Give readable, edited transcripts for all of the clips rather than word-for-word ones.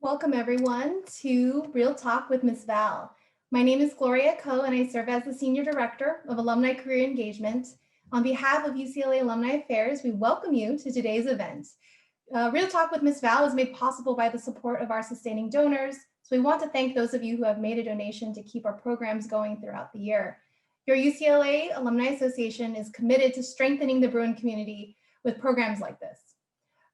Welcome everyone to Real Talk with Ms. Val. My name is Gloria Ko and I serve as the Senior Director of Alumni Career Engagement. On behalf of UCLA Alumni Affairs, we welcome you to today's event. Real Talk with Ms. Val is made possible by the support of our sustaining donors, so we want to thank those of you who have made a donation to keep our programs going throughout the year. Your UCLA Alumni Association is committed to strengthening the Bruin community with programs like this.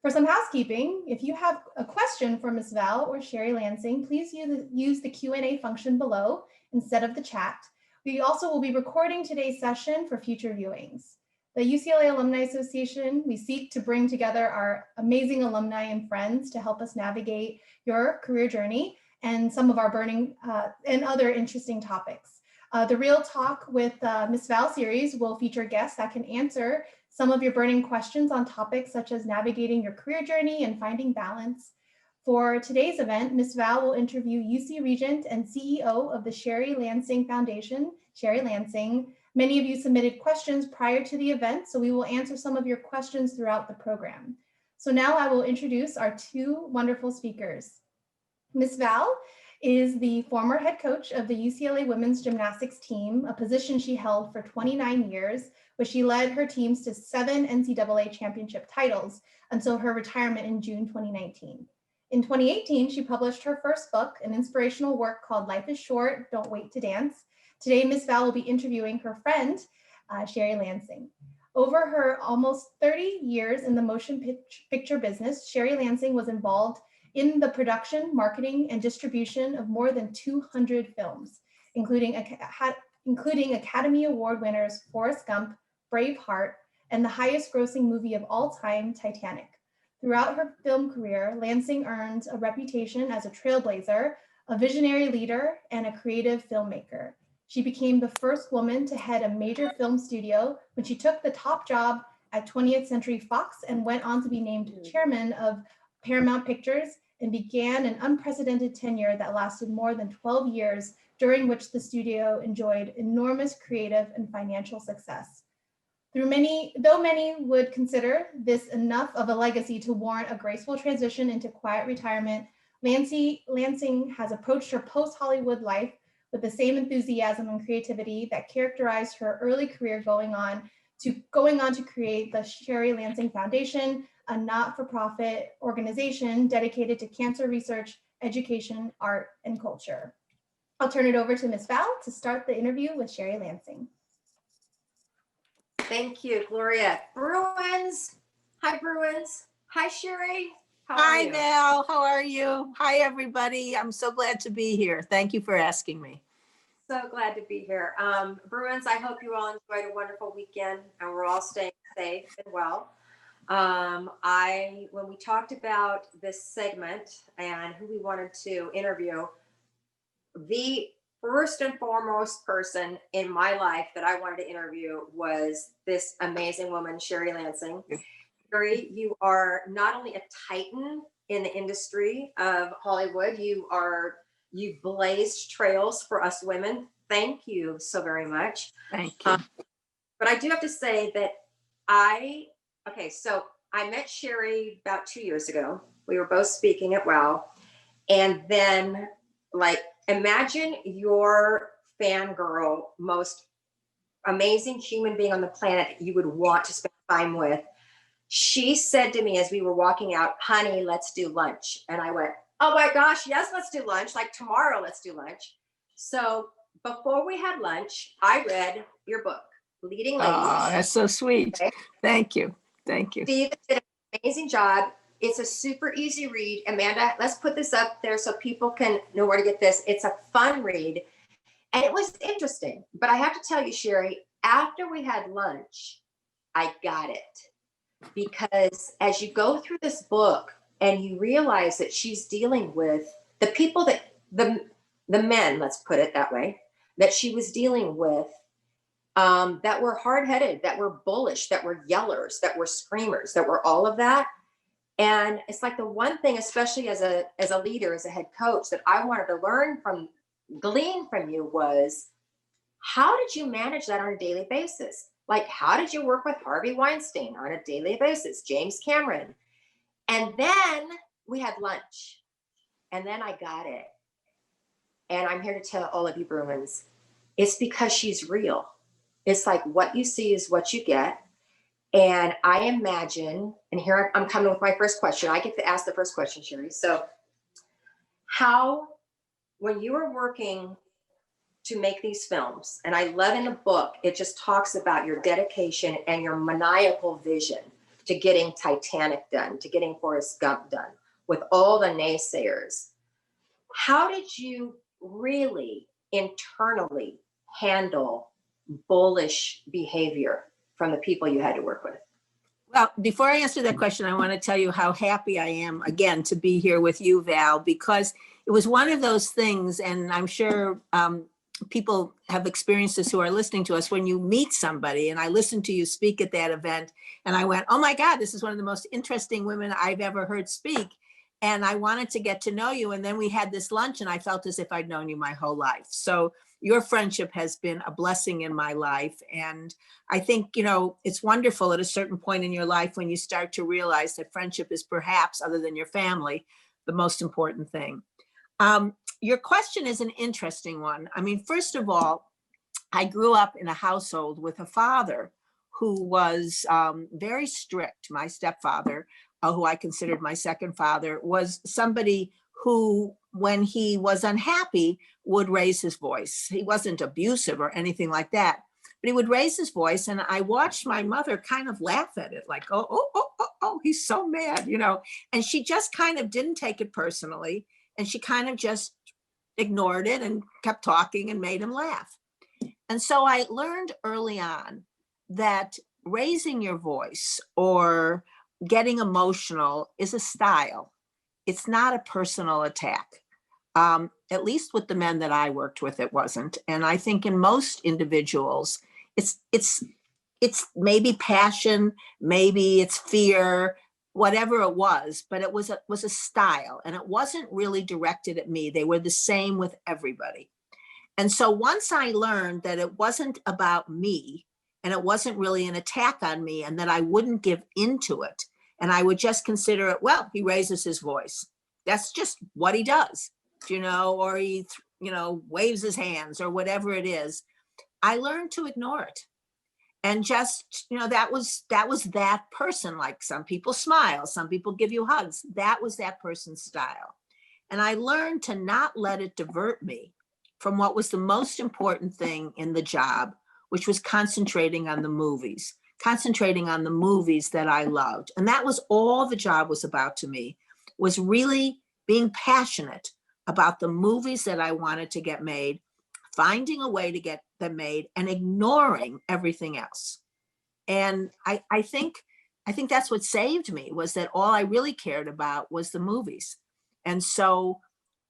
For some housekeeping, if you have a question for Ms. Val or Sherry Lansing, please use the Q&A function below instead of the chat. We also will be recording today's session for future viewings. The UCLA Alumni Association, we seek to bring together our amazing alumni and friends to help us navigate your career journey and some of our burning and other interesting topics. The Real Talk with Ms. Val series will feature guests that can answer some of your burning questions on topics such as navigating your career journey and finding balance. For today's event, Ms. Val will interview UC Regent and CEO of the Sherry Lansing Foundation, Sherry Lansing. Many of you submitted questions prior to the event, so we will answer some of your questions throughout the program. So now I will introduce our two wonderful speakers. Ms. Val is the former head coach of the UCLA women's gymnastics team, a position she held for 29 years, where she led her teams to 7 NCAA championship titles until her retirement in June 2019. In 2018, she published her first book, an inspirational work called Life is Short, Don't Wait to Dance. Today, Ms. Val will be interviewing her friend, Sherry Lansing. Over her almost 30 years in the motion picture business, Sherry Lansing was involved in the production, marketing, and distribution of more than 200 films, including Academy Award winners Forrest Gump, Braveheart, and the highest grossing movie of all time, Titanic. Throughout her film career, Lansing earned a reputation as a trailblazer, a visionary leader, and a creative filmmaker. She became the first woman to head a major film studio when she took the top job at 20th Century Fox and went on to be named chairman of Paramount Pictures and began an unprecedented tenure that lasted more than 12 years, during which the studio enjoyed enormous creative and financial success. Though many would consider this enough of a legacy to warrant a graceful transition into quiet retirement, Lansing has approached her post-Hollywood life with the same enthusiasm and creativity that characterized her early career, going on to create the Sherry Lansing Foundation, a not-for-profit organization dedicated to cancer research, education, art, and culture. I'll turn it over to Ms. Val to start the interview with Sherry Lansing. Thank you, Gloria. Bruins. Hi, Bruins. Hi, Sherry. Hi, Val. How are you? Hi, everybody. I'm so glad to be here. Thank you for asking me. So glad to be here. Bruins, I hope you all enjoyed a wonderful weekend and we're all staying safe and well. When we talked about this segment and who we wanted to interview, the first and foremost person in my life that I wanted to interview was this amazing woman, Sherry Lansing. Sherry, you are not only a titan in the industry of Hollywood, you blazed trails for us women. Thank you so very much. Thank you. But I do have to say that so I met Sherry about 2 years ago. We were both speaking at WOW. And then imagine your fangirl, most amazing human being on the planet that you would want to spend time with. She said to me as we were walking out, honey, let's do lunch. And I went, oh my gosh, yes, let's do lunch. Like tomorrow, let's do lunch. So before we had lunch, I read your book, Leading Ladies. Oh, that's so sweet. Okay. Thank you. Thank you. Steve did an amazing job. It's a super easy read. Amanda, let's put this up there so people can know where to get this. It's a fun read. And it was interesting. But I have to tell you, Sherry, after we had lunch, I got it. Because as you go through this book and you realize that she's dealing with the people that, the men, let's put it that way, that she was dealing with, that were hard-headed, that were bullish, that were yellers, that were screamers, that were all of that. And it's like the one thing, especially as a leader, as a head coach, that I wanted to glean from you was, how did you manage that on a daily basis? Like, how did you work with Harvey Weinstein on a daily basis, James Cameron? And then we had lunch. And then I got it. And I'm here to tell all of you Brumans, it's because she's real. It's like what you see is what you get. And I imagine, and here I'm coming with my first question. I get to ask the first question, Sherry. So how, when you were working to make these films, and I love in the book, it just talks about your dedication and your maniacal vision to getting Titanic done, to getting Forrest Gump done, with all the naysayers. How did you really internally handle bullish behavior from the people you had to work with? Well, before I answer that question, I want to tell you how happy I am again to be here with you, Val, because it was one of those things, and I'm sure people have experienced this who are listening to us, when you meet somebody, and I listened to you speak at that event, and I went, oh my God, this is one of the most interesting women I've ever heard speak. And I wanted to get to know you. And then we had this lunch and I felt as if I'd known you my whole life. So your friendship has been a blessing in my life. And I think, you know, it's wonderful at a certain point in your life when you start to realize that friendship is perhaps, other than your family, the most important thing. Your question is an interesting one. I mean, first of all, I grew up in a household with a father who was very strict. My stepfather, who I considered my second father, was somebody who, when he was unhappy, would raise his voice. He wasn't abusive or anything like that, but he would raise his voice. And I watched my mother kind of laugh at it, like, oh, he's so mad, you know, and she just kind of didn't take it personally. And she kind of just ignored it and kept talking and made him laugh. And so I learned early on that raising your voice or getting emotional is a style. It's not a personal attack. At least with the men that I worked with, it wasn't. And I think in most individuals, it's maybe passion, maybe it's fear, whatever it was, but it was a style, and it wasn't really directed at me. They were the same with everybody. And so once I learned that it wasn't about me and it wasn't really an attack on me, and that I wouldn't give into it, and I would just consider it, well, he raises his voice. That's just what he does, you know, or he, you know, waves his hands or whatever it is. I learned to ignore it. And just, you know, that was that person. Like, some people smile, some people give you hugs. That was that person's style. And I learned to not let it divert me from what was the most important thing in the job, which was concentrating on the movies that I loved. And that was all the job was about to me, was really being passionate about the movies that I wanted to get made, finding a way to get them made, and ignoring everything else. And I think that's what saved me, was that all I really cared about was the movies. And so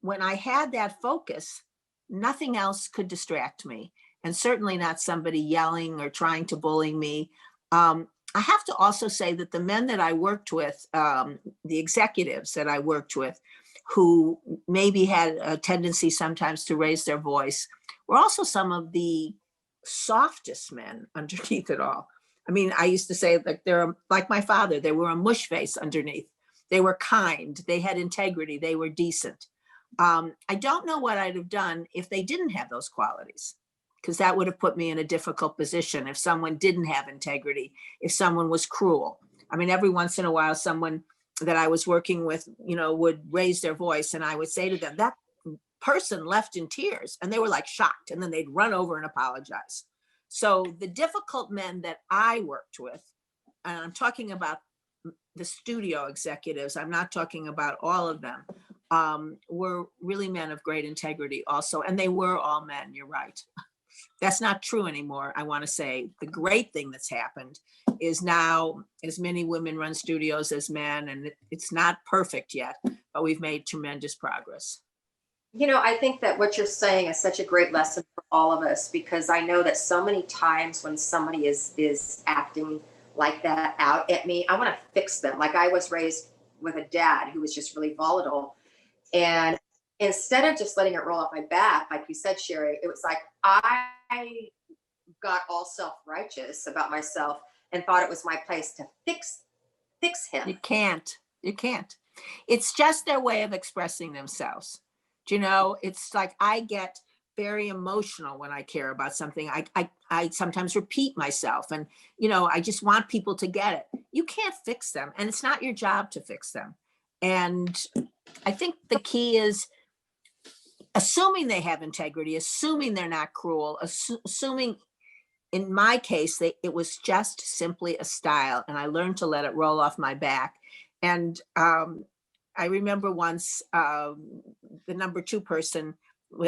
when I had that focus, nothing else could distract me, and certainly not somebody yelling or trying to bully me. I have to also say that the men that I worked with, the executives that I worked with, who maybe had a tendency sometimes to raise their voice, were also some of the softest men underneath it all. I mean, I used to say, like, they're like my father, they were a mush face underneath. They were kind, they had integrity, they were decent. I don't know what I'd have done if they didn't have those qualities, because that would have put me in a difficult position if someone didn't have integrity, if someone was cruel. I mean, every once in a while, someone that I was working with, you know, would raise their voice, and I would say to them, that person left in tears, and they were like shocked, and then they'd run over and apologize. So the difficult men that I worked with, and I'm talking about the studio executives, I'm not talking about all of them, were really men of great integrity also. And they were all men, you're right. That's not true anymore. I want to say the great thing that's happened is now as many women run studios as men, and it's not perfect yet, but we've made tremendous progress. You know, I think that what you're saying is such a great lesson for all of us, because I know that so many times when somebody is acting like that out at me, I want to fix them. Like, I was raised with a dad who was just really volatile. And instead of just letting it roll off my back, like you said, Sherry, it was like I got all self-righteous about myself and thought it was my place to fix him. You can't. It's just their way of expressing themselves. Do you know, it's like I get very emotional when I care about something. I sometimes repeat myself, and I just want people to get it. You can't fix them, and it's not your job to fix them. And I think the key is assuming they have integrity, assuming they're not cruel, assuming, in my case, it was just simply a style, and I learned to let it roll off my back. And I remember once the number 2 person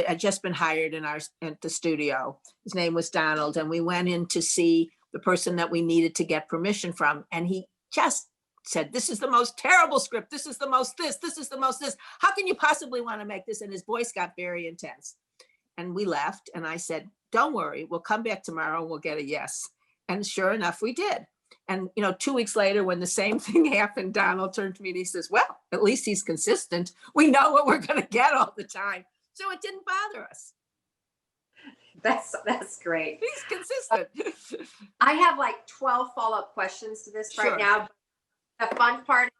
had just been hired at the studio. His name was Donald, and we went in to see the person that we needed to get permission from, and he just said, "This is the most terrible script. This is the most this. This is the most this. How can you possibly want to make this?" And his voice got very intense. And we left, and I said, "Don't worry, we'll come back tomorrow and we'll get a yes." And sure enough, we did. And 2 weeks later, when the same thing happened, Donald turned to me and he says, "Well, at least he's consistent. We know what we're going to get all the time." So it didn't bother us. That's great. He's consistent. I have like 12 follow-up questions to this right now. The fun part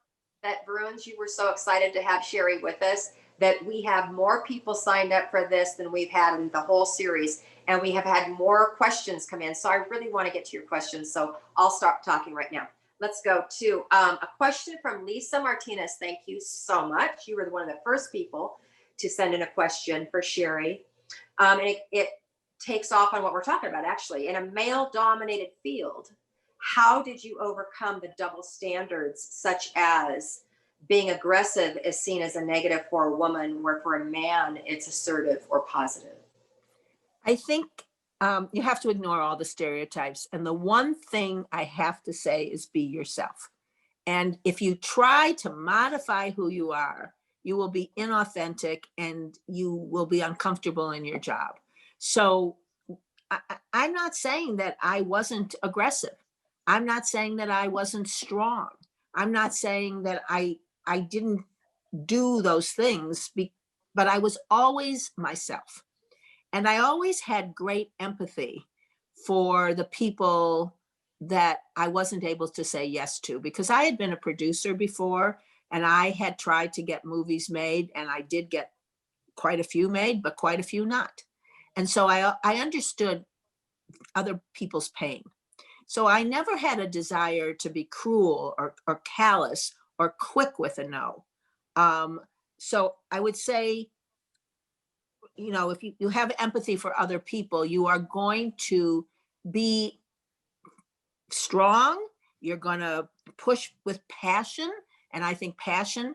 that Bruins, you were so excited to have Sherry with us, that we have more people signed up for this than we've had in the whole series. And we have had more questions come in. So I really want to get to your questions. So I'll start talking right now. Let's go to a question from Lisa Martinez. Thank you so much. You were one of the first people to send in a question for Sherry. And it takes off on what we're talking about, actually. In a male-dominated field, how did you overcome the double standards, such as being aggressive is seen as a negative for a woman, where for a man, it's assertive or positive? I think you have to ignore all the stereotypes. And the one thing I have to say is be yourself. And if you try to modify who you are, you will be inauthentic and you will be uncomfortable in your job. So I'm not saying that I wasn't aggressive. I'm not saying that I wasn't strong. I'm not saying that I didn't do those things, but I was always myself. And I always had great empathy for the people that I wasn't able to say yes to, because I had been a producer before and I had tried to get movies made, and I did get quite a few made, but quite a few not. And so I understood other people's pain. So I never had a desire to be cruel or callous or quick with a no. So I would say, if you have empathy for other people, you are going to be strong. You're going to push with passion. And I think passion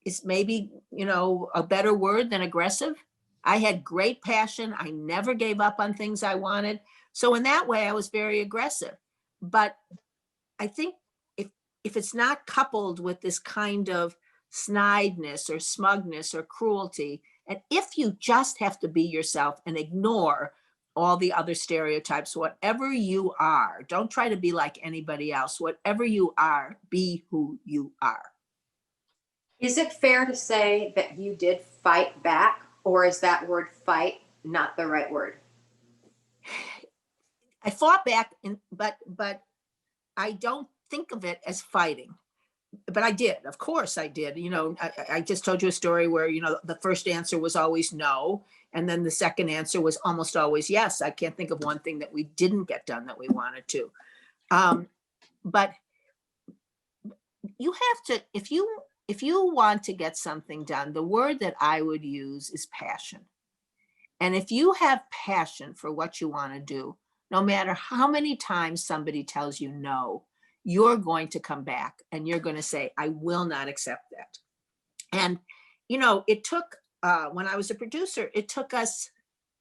is maybe, a better word than aggressive. I had great passion. I never gave up on things I wanted. So in that way, I was very aggressive. But I think if it's not coupled with this kind of snideness or smugness or cruelty, and if you just have to be yourself and ignore all the other stereotypes, whatever you are, don't try to be like anybody else. Whatever you are, be who you are. Is it fair to say that you did fight back, or is that word fight not the right word? I fought back, but I don't think of it as fighting. But I did, of course I did. I just told you a story where, the first answer was always no. And then the second answer was almost always yes. I can't think of one thing that we didn't get done that we wanted to. But you have to, if you want to get something done, the word that I would use is passion. And if you have passion for what you want to do, no matter how many times somebody tells you no, you're going to come back and you're going to say, I will not accept that. And, it took, when I was a producer, it took us,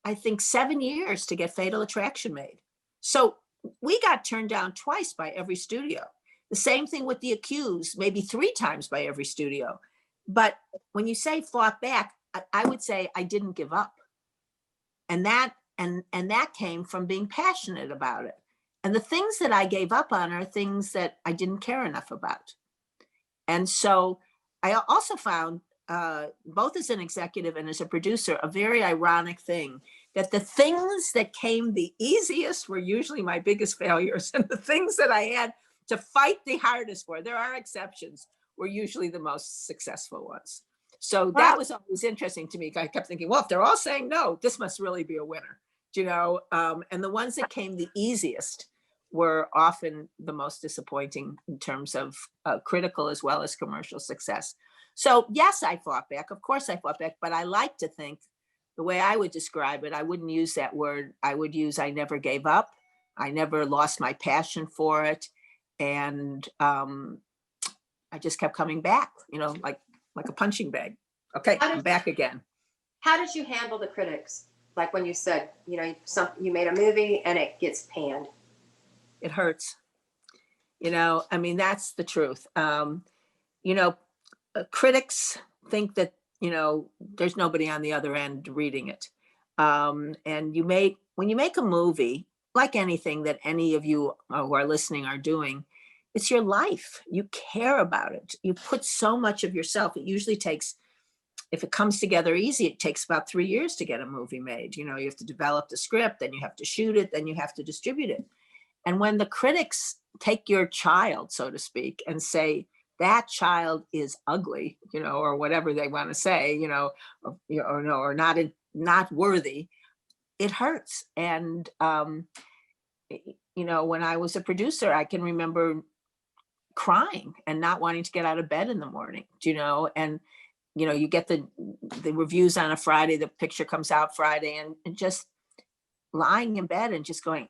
I think, 7 years to get Fatal Attraction made. So we got turned down twice by every studio. The same thing with The Accused, maybe 3 times by every studio. But when you say fought back, I would say I didn't give up. And that came from being passionate about it. And the things that I gave up on are things that I didn't care enough about. And so I also found, both as an executive and as a producer, a very ironic thing, that the things that came the easiest were usually my biggest failures. And the things that I had to fight the hardest for, there are exceptions, were usually the most successful ones. So that was always interesting to me. I kept thinking, well, if they're all saying no, this must really be a winner, and the ones that came the easiest were often the most disappointing in terms of critical as well as commercial success. So yes, I fought back. Of course I fought back, but I like to think the way I would describe it, I wouldn't use that word. I would use, I never gave up. I never lost my passion for it. And I just kept coming back, like a punching bag. Okay, I'm back again. How did you handle the critics? Like when you said, you made a movie and it gets panned. It hurts. That's the truth. Critics think that, there's nobody on the other end reading it. And when you make a movie, like anything that any of you who are listening are doing, it's your life. You care about it. You put so much of yourself. It usually takes, if it comes together easy, it takes about 3 years to get a movie made. You have to develop the script, then you have to shoot it, then you have to distribute it. And when the critics take your child, so to speak, and say, that child is ugly, or whatever they want to say, or not worthy, it hurts. And, when I was a producer, I can remember crying and not wanting to get out of bed in the morning, and, you get the reviews on a Friday, the picture comes out Friday, and just lying in bed and just going,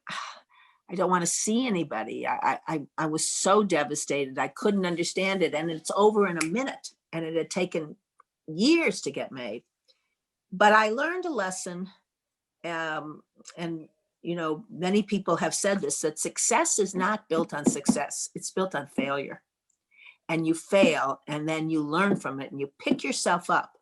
I don't want to see anybody. I was so devastated. I couldn't understand it. And it's over in a minute. And it had taken years to get made. But I learned a lesson. And many people have said this, that success is not built on success. It's built on failure. And you fail, and then you learn from it, and you pick yourself up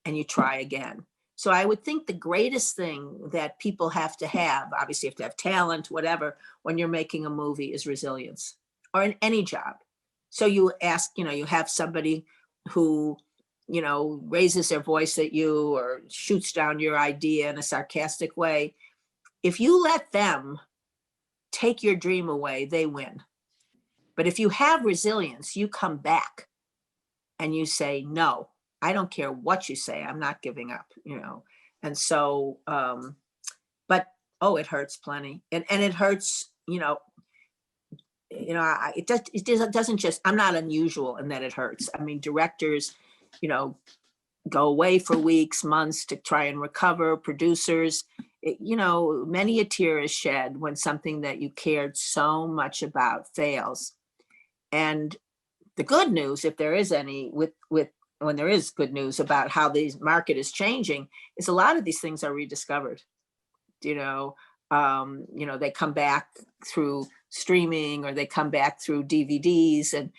and you try again. So I would think the greatest thing that people have to have, obviously you have to have talent, whatever, when you're making a movie, is resilience, or in any job. So you ask, you have somebody who, raises their voice at you or shoots down your idea in a sarcastic way. If you let them take your dream away, they win. But if you have resilience, you come back and you say, no, I don't care what you say, I'm not giving up, And so, but, it hurts plenty. And it hurts, it doesn't just, I'm not unusual in that it hurts. I mean, directors, go away for weeks, months to try and recover. Producers, many a tear is shed when something that you cared so much about fails. And the good news, if there is any, when there is good news about how the market is changing, is a lot of these things are rediscovered. They come back through streaming, or they come back through DVDs, and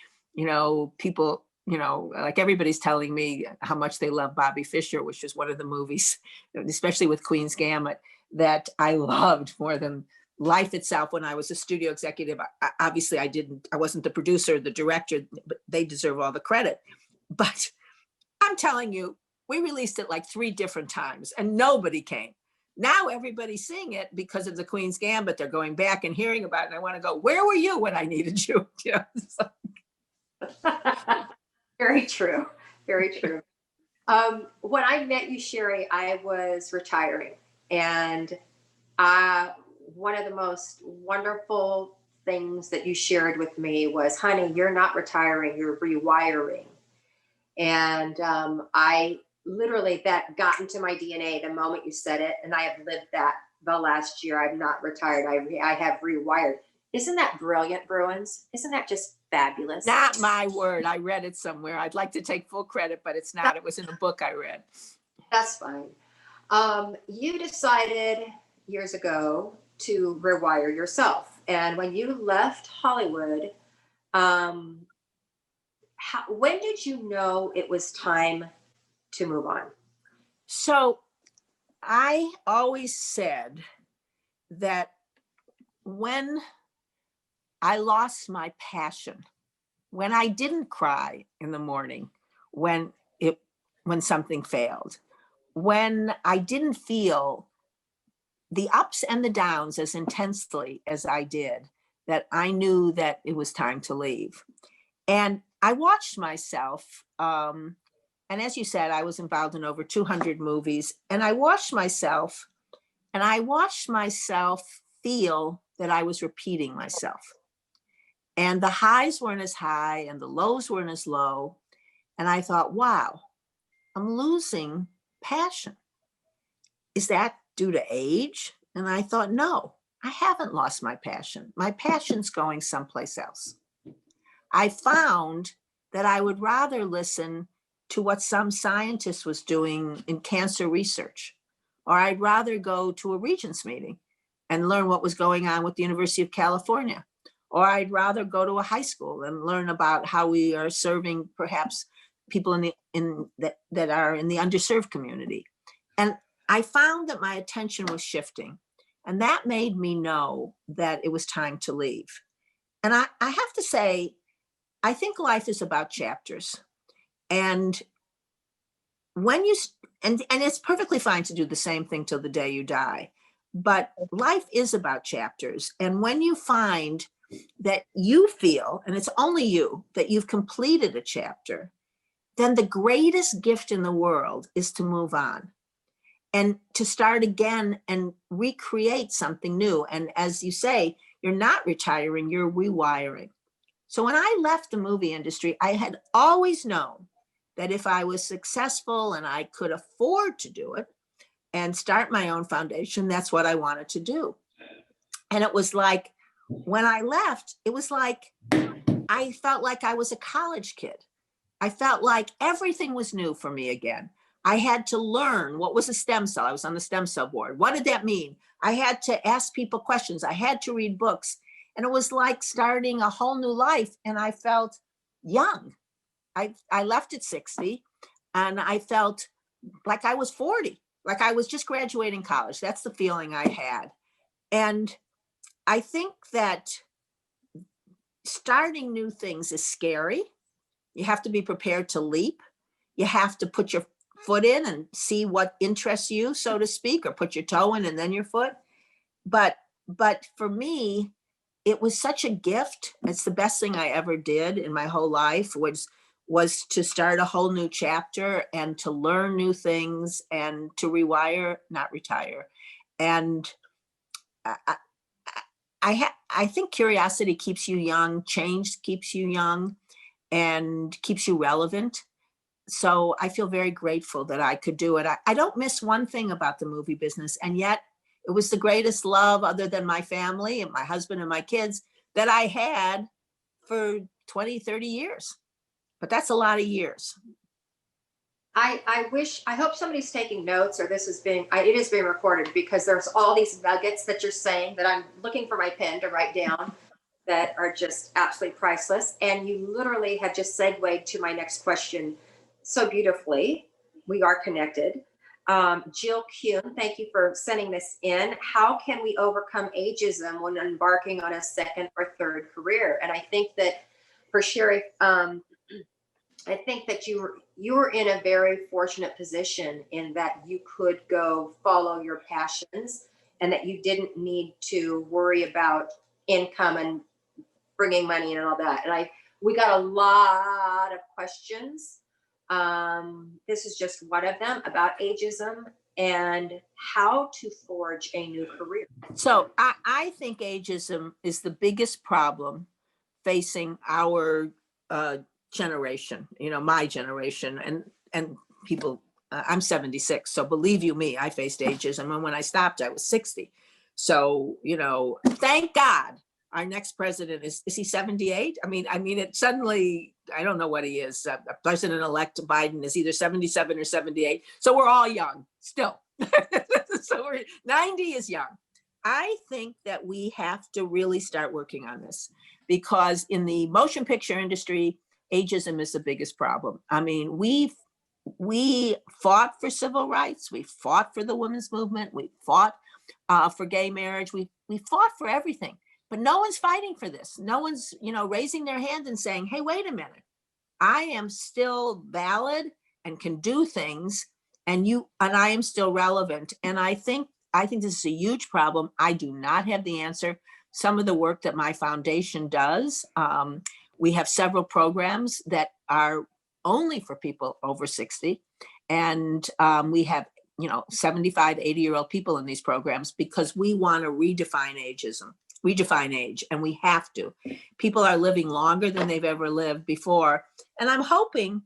people, like everybody's telling me how much they love Bobby Fischer, which is one of the movies, especially with Queen's Gambit, that I loved more than life itself. When I was a studio executive, obviously I wasn't the producer, the director, but they deserve all the credit. But I'm telling you, we released it like 3 different times and nobody came. Now everybody's seeing it because of the Queen's Gambit. They're going back and hearing about it. And I want to go, where were you when I needed you? Very true. Very true. When I met you, Sherry, I was retiring. And one of the most wonderful things that you shared with me was, honey, you're not retiring, you're rewiring. And I literally, that got into my DNA the moment you said it. And I have lived that the last year. I'm not retired. I have rewired. Isn't that brilliant, Bruins? Isn't that just fabulous? Not my word. I read it somewhere. I'd like to take full credit, but it's not. It was in a book I read. That's fine. You decided years ago to rewire yourself. And when you left Hollywood, when did you know it was time to move on? So I always said that when I lost my passion, when I didn't cry in the morning, when something failed, when I didn't feel the ups and the downs as intensely as I did, that I knew that it was time to leave. And I watched myself, and as you said, I was involved in over 200 movies, and I watched myself feel that I was repeating myself. And the highs weren't as high and the lows weren't as low. And I thought, wow, I'm losing passion. Is that due to age? And I thought, no, I haven't lost my passion. My passion's going someplace else. I found that I would rather listen to what some scientist was doing in cancer research, or I'd rather go to a Regent's meeting and learn what was going on with the University of California, or I'd rather go to a high school and learn about how we are serving perhaps people that are in the underserved community. And I found that my attention was shifting, and that made me know that it was time to leave. And I have to say, I think life is about chapters. And when you, and it's perfectly fine to do the same thing till the day you die, but life is about chapters. And when you find that you feel, and it's only you, that you've completed a chapter, then the greatest gift in the world is to move on and to start again and recreate something new. And as you say, you're not retiring, you're rewiring. So when I left the movie industry, I had always known that if I was successful and I could afford to do it and start my own foundation, that's what I wanted to do. And it was like, when I left, it was like, I felt like I was a college kid. I felt like everything was new for me again. I had to learn what was a stem cell. I was on the stem cell board. What did that mean? I had to ask people questions. I had to read books. And it was like starting a whole new life. And I felt young. I left at 60 and I felt like I was 40, like I was just graduating college. That's the feeling I had. And I think that starting new things is scary. You have to be prepared to leap. You have to put your foot in and see what interests you, so to speak, or put your toe in and then your foot. But for me, it was such a gift. It's the best thing I ever did in my whole life, was to start a whole new chapter and to learn new things and to rewire, not retire. And I think curiosity keeps you young, change keeps you young, and keeps you relevant. So I feel very grateful that I could do it. I don't miss one thing about the movie business, and yet it was the greatest love, other than my family and my husband and my kids, that I had for 20, 30 years. But that's a lot of years. I hope somebody's taking notes, or this is it is being recorded, because there's all these nuggets that you're saying that I'm looking for my pen to write down that are just absolutely priceless. And you literally have just segued to my next question so beautifully. We are connected. Jill Kuhn, thank you for sending this in. How can we overcome ageism when embarking on a second or third career? And I think that for Sherry, I think that you're in a very fortunate position in that you could go follow your passions, and that you didn't need to worry about income and bringing money and all that. And we got a lot of questions. This is just one of them about ageism and how to forge a new career. So I think ageism is the biggest problem facing our generation, my generation, and people. I'm 76, so believe you me, I faced ageism, and when I stopped, I was 60. So thank God our next president is he 78? I mean, it suddenly, I don't know what he is. President-elect Biden is either 77 or 78. So we're all young still. So 90 is young. I think that we have to really start working on this, because in the motion picture industry, ageism is the biggest problem. I mean, we fought for civil rights. We fought for the women's movement. We fought for gay marriage. We fought for everything. But no one's fighting for this. No one's, raising their hand and saying, hey, wait a minute. I am still valid and can do things, and I am still relevant. And I think this is a huge problem. I do not have the answer. Some of the work that my foundation does, We have several programs that are only for people over 60. And we have, 75, 80-year-old people in these programs because we want to redefine age, and we have to. People are living longer than they've ever lived before. And I'm hoping,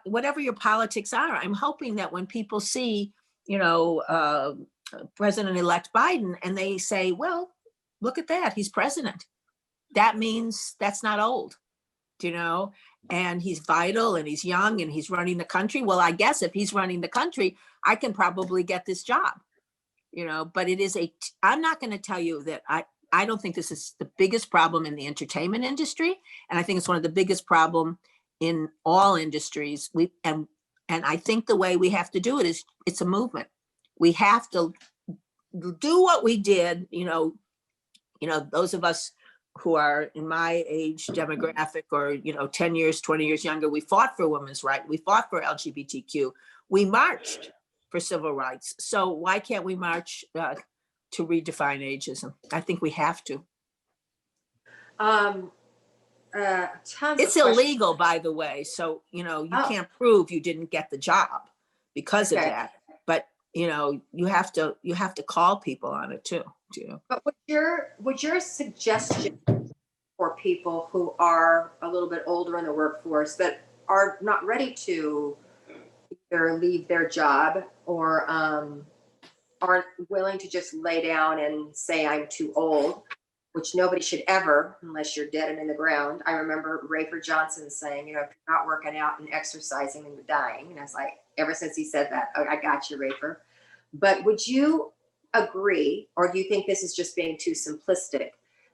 whatever your politics are, I'm hoping that when people see, President-elect Biden and they say, well, look at that, he's president. That means that's not old, and he's vital and he's young and he's running the country. Well, I guess if he's running the country, I can probably get this job, but I'm not going to tell you that I don't think this is the biggest problem in the entertainment industry. And I think it's one of the biggest problem in all industries. And I think the way we have to do it is it's a movement. We have to do what we did, those of us who are in my age demographic or, 10 years, 20 years younger, we fought for women's rights. We fought for LGBTQ. We marched for civil rights. So why can't we march to redefine ageism? I think we have to. It's illegal, by the way. So, you can't prove you didn't get the job because of that. But, you have to call people on it too. But would your suggestion for people who are a little bit older in the workforce that are not ready to either leave their job or aren't willing to just lay down and say, I'm too old, which nobody should ever, unless you're dead and in the ground. I remember Rayford Johnson saying, if you're not working out and exercising, then you're dying. And I was like, ever since he said that, I got you, Rayford. But would you agree, or do you think this is just being too simplistic,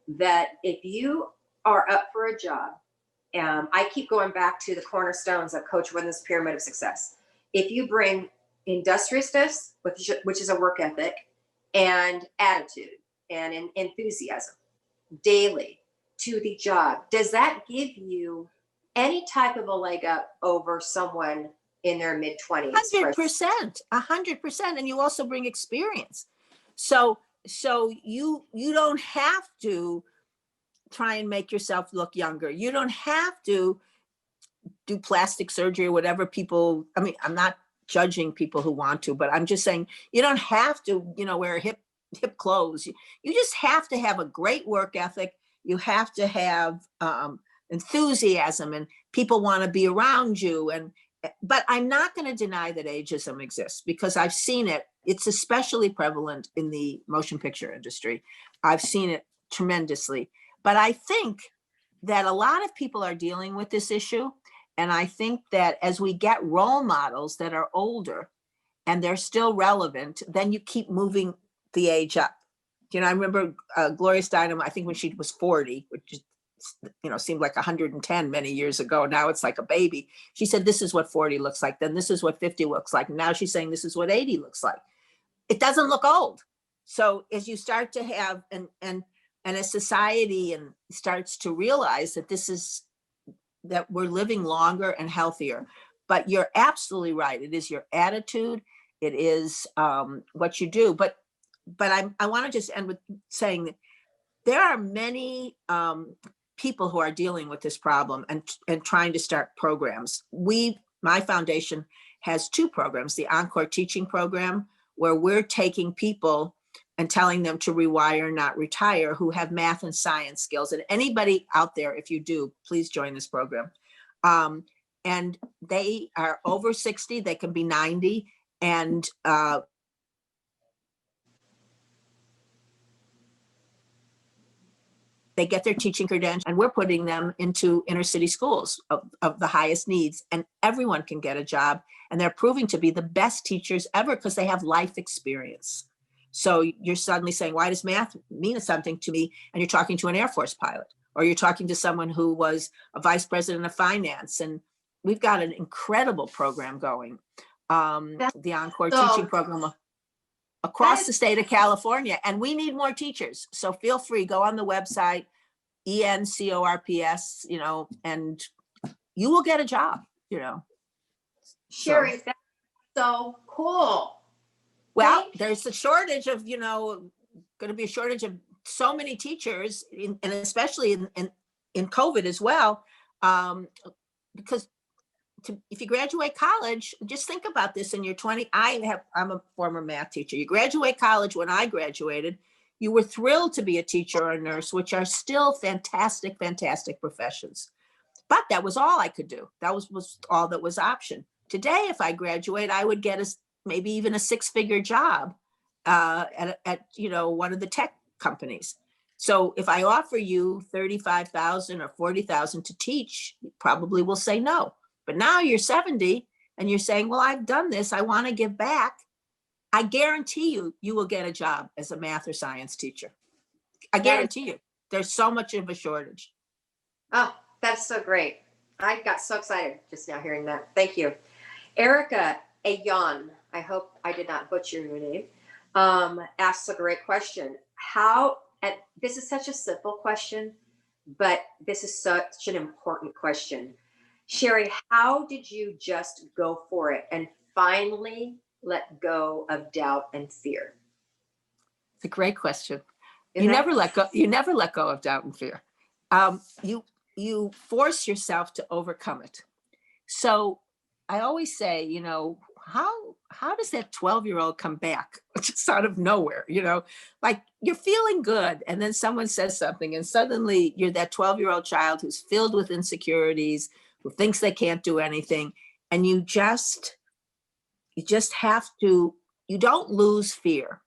that if you are up for a job, I keep going back to the cornerstones of Coach Wooden's pyramid of success. If you bring industriousness, which is a work ethic, and attitude and enthusiasm daily to the job, does that give you any type of a leg up over someone in their mid-20s? 100%, and you also bring experience. So you don't have to try and make yourself look younger. You don't have to do plastic surgery or whatever people, I'm not judging people who want to, but I'm just saying you don't have to, wear hip clothes. You just have to have a great work ethic. You have to have enthusiasm, and people want to be around you. But I'm not going to deny that ageism exists because I've seen it. It's especially prevalent in the motion picture industry. I've seen it tremendously. But I think that a lot of people are dealing with this issue. And I think that as we get role models that are older and they're still relevant, then you keep moving the age up. I remember Gloria Steinem, I think when she was 40, which is, seemed like 110 many years ago. Now it's like a baby. She said, this is what 40 looks like. Then this is what 50 looks like. Now she's saying this is what 80 looks like. It doesn't look old. So as you start to have, and as society and starts to realize that we're living longer and healthier, but you're absolutely right. It is your attitude. It is what you do. But I want to just end with saying that there are many people who are dealing with this problem and trying to start programs. My foundation has two programs, the Encore Teaching Program, where we're taking people and telling them to rewire, not retire, who have math and science skills. And anybody out there, if you do, please join this program. And they are over 60, they can be 90, and they get their teaching credentials, and we're putting them into inner city schools of the highest needs, and everyone can get a job. And they're proving to be the best teachers ever because they have life experience. So you're suddenly saying, why does math mean something to me? And you're talking to an Air Force pilot, or you're talking to someone who was a vice president of finance. And we've got an incredible program going, the Encore Teaching Program across the state of California. And we need more teachers. So feel free, go on the website, ENCORPS, and you will get a job, Sherry, that's so cool. Well, there's a shortage of, going to be a shortage of so many teachers, and especially in in COVID as well, because if you graduate college, just think about this in your 20. I'm a former math teacher. You graduate college. When I graduated, you were thrilled to be a teacher or a nurse, which are still fantastic, fantastic professions. But that was all I could do. That was all that was option. Today, if I graduate, I would get maybe even a 6-figure job at one of the tech companies. So if I offer you $35,000 or $40,000 to teach, you probably will say no. But now you're 70 and you're saying, well, I've done this. I want to give back. I guarantee you will get a job as a math or science teacher. I guarantee you. There's so much of a shortage. Oh, that's so great. I got so excited just now hearing that. Thank you. Erica Ayon, I hope I did not butcher your name, asks a great question. And this is such a simple question, but this is such an important question. Sherry, how did you just go for it and finally let go of doubt and fear? It's a great question. You never let go of doubt and fear. You force yourself to overcome it. So I always say, how does that 12-year-old come back just out of nowhere? Like you're feeling good, and then someone says something, and suddenly you're that 12-year-old child who's filled with insecurities, who thinks they can't do anything, and you just have to. You don't lose fear.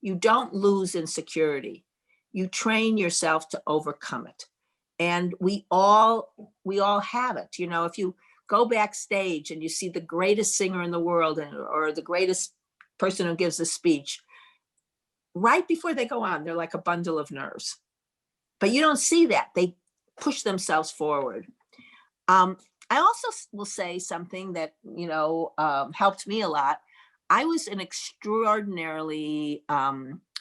You don't lose insecurity. You train yourself to overcome it. And we all have it. If you go backstage and you see the greatest singer in the world or the greatest person who gives a speech, right before they go on, they're like a bundle of nerves. But you don't see that. They push themselves forward. I also will say something that, helped me a lot. I was an extraordinarily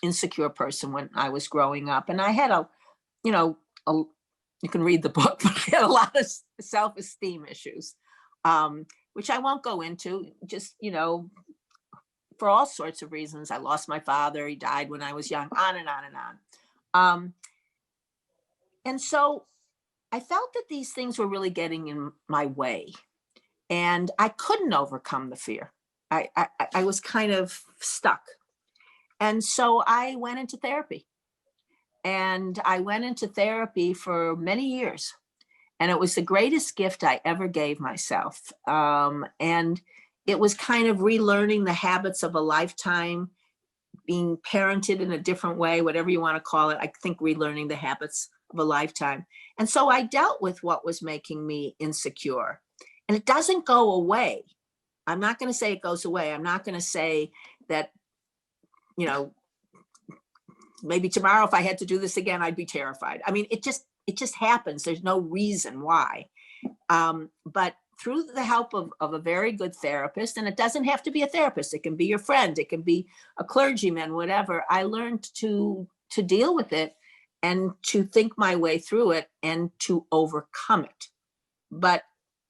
insecure person when I was growing up. And I had you can read the book, but I had a lot of self-esteem issues, which I won't go into, just, for all sorts of reasons. I lost my father. He died when I was young, on and on and on. And so I felt that these things were really getting in my way, and I couldn't overcome the fear. I was kind of stuck. And so I went into therapy. And I went into therapy for many years. And it was the greatest gift I ever gave myself. And it was kind of relearning the habits of a lifetime, being parented in a different way, whatever you want to call it. I think relearning the habits of a lifetime. And so I dealt with what was making me insecure. And it doesn't go away. I'm not going to say it goes away. I'm not going to say that, maybe tomorrow, if I had to do this again, I'd be terrified. I mean, it just happens. There's no reason why. But through the help of a very good therapist, and it doesn't have to be a therapist, it can be your friend, it can be a clergyman, whatever, I learned to deal with it and to think my way through it and to overcome it. But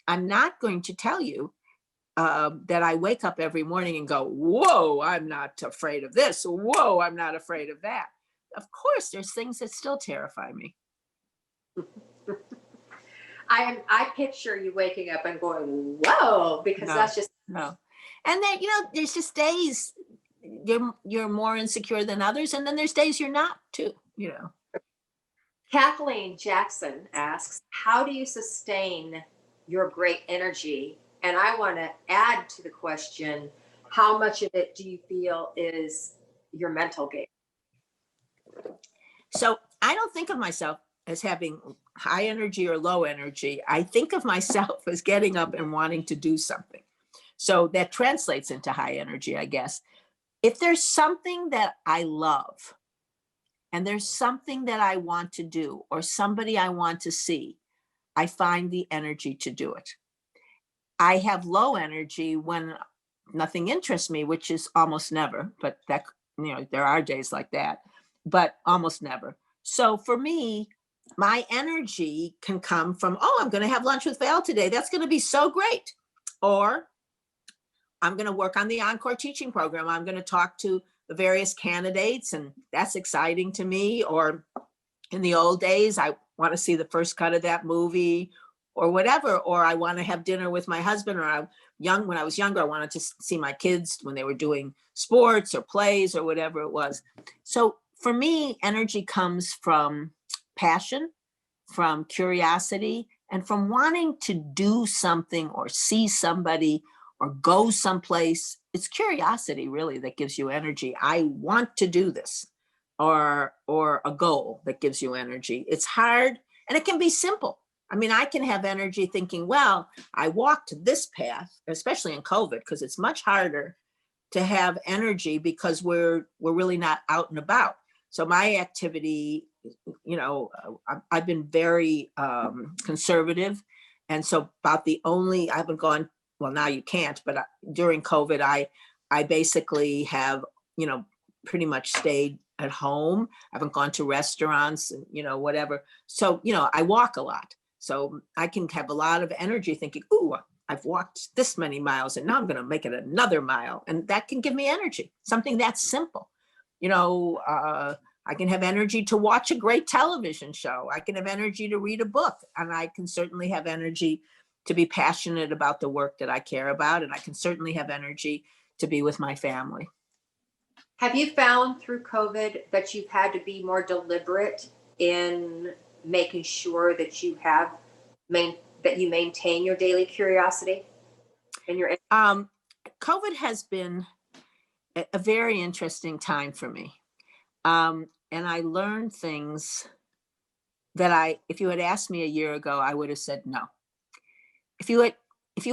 I'm not going to tell you that I wake up every morning and go, whoa, I'm not afraid of this. Whoa, I'm not afraid of that. Of course, there's things that still terrify me. I picture you waking up and going, whoa, because that's just. No. And then, there's just days you're more insecure than others. And then there's days you're not too, Kathleen Jackson asks, how do you sustain your great energy? And I want to add to the question, how much of it do you feel is your mental game? So I don't think of myself as having high energy or low energy. I think of myself as getting up and wanting to do something. So that translates into high energy, I guess. If there's something that I love and there's something that I want to do or somebody I want to see, I find the energy to do it. I have low energy when nothing interests me, which is almost never, but that, there are days like that, but almost never. So for me, my energy can come from, I'm going to have lunch with Val today. That's going to be so great. Or I'm going to work on the Encore teaching program. I'm going to talk to the various candidates, and that's exciting to me. Or in the old days, I want to see the first cut of that movie or whatever, or I want to have dinner with my husband, or when I was younger, I wanted to see my kids when they were doing sports or plays or whatever it was. So for me, energy comes from passion, from curiosity, and from wanting to do something or see somebody or go someplace. It's curiosity really that gives you energy. I want to do this, or a goal that gives you energy. It's hard, and it can be simple. I mean, I can have energy thinking, well, I walked this path, especially in COVID, because it's much harder to have energy because we're really not out and about. So my activity, I've been very conservative. And so about I haven't gone, well, now you can't, but during COVID, I basically have, pretty much stayed at home. I haven't gone to restaurants and, whatever. So, I walk a lot. So I can have a lot of energy thinking, ooh, I've walked this many miles and now I'm going to make it another mile. And that can give me energy, something that's simple. I can have energy to watch a great television show. I can have energy to read a book, and I can certainly have energy to be passionate about the work that I care about. And I can certainly have energy to be with my family. Have you found through COVID that you've had to be more deliberate in making sure that you maintain your daily curiosity and your COVID has been a very interesting time for me. And I learned things that if you had asked me a year ago, I would have said no. If you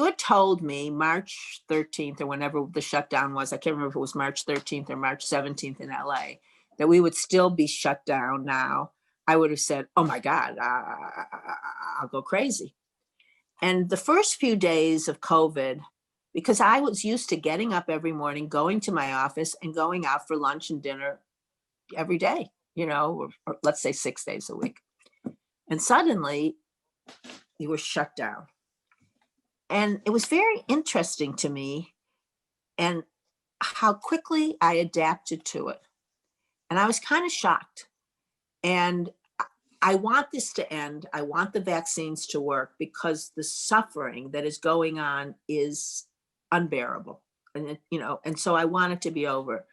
had told me March 13th or whenever the shutdown was, I can't remember if it was March 13th or March 17th in LA, that we would still be shut down now, I would have said, oh my God, I'll go crazy. And the first few days of COVID, because I was used to getting up every morning, going to my office and going out for lunch and dinner every day, or let's say 6 days a week. And suddenly you were shut down. And it was very interesting to me and how quickly I adapted to it. And I was kind of shocked. And I want this to end. I want the vaccines to work because the suffering that is going on is unbearable. And, and so I want it to be over.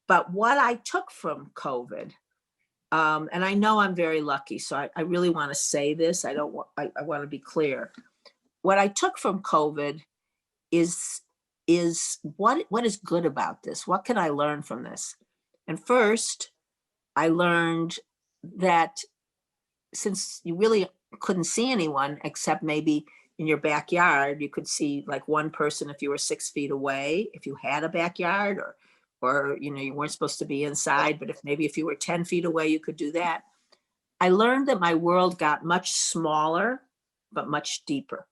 But what I took from COVID, and I know I'm very lucky, so I really want to say this. I want to be clear. What I took from COVID is what is good about this? What can I learn from this? And first, I learned that since you really couldn't see anyone except maybe in your backyard, you could see like one person if you were 6 feet away, if you had a backyard, or you weren't supposed to be inside, but if you were 10 feet away, you could do that. I learned that my world got much smaller, but much deeper.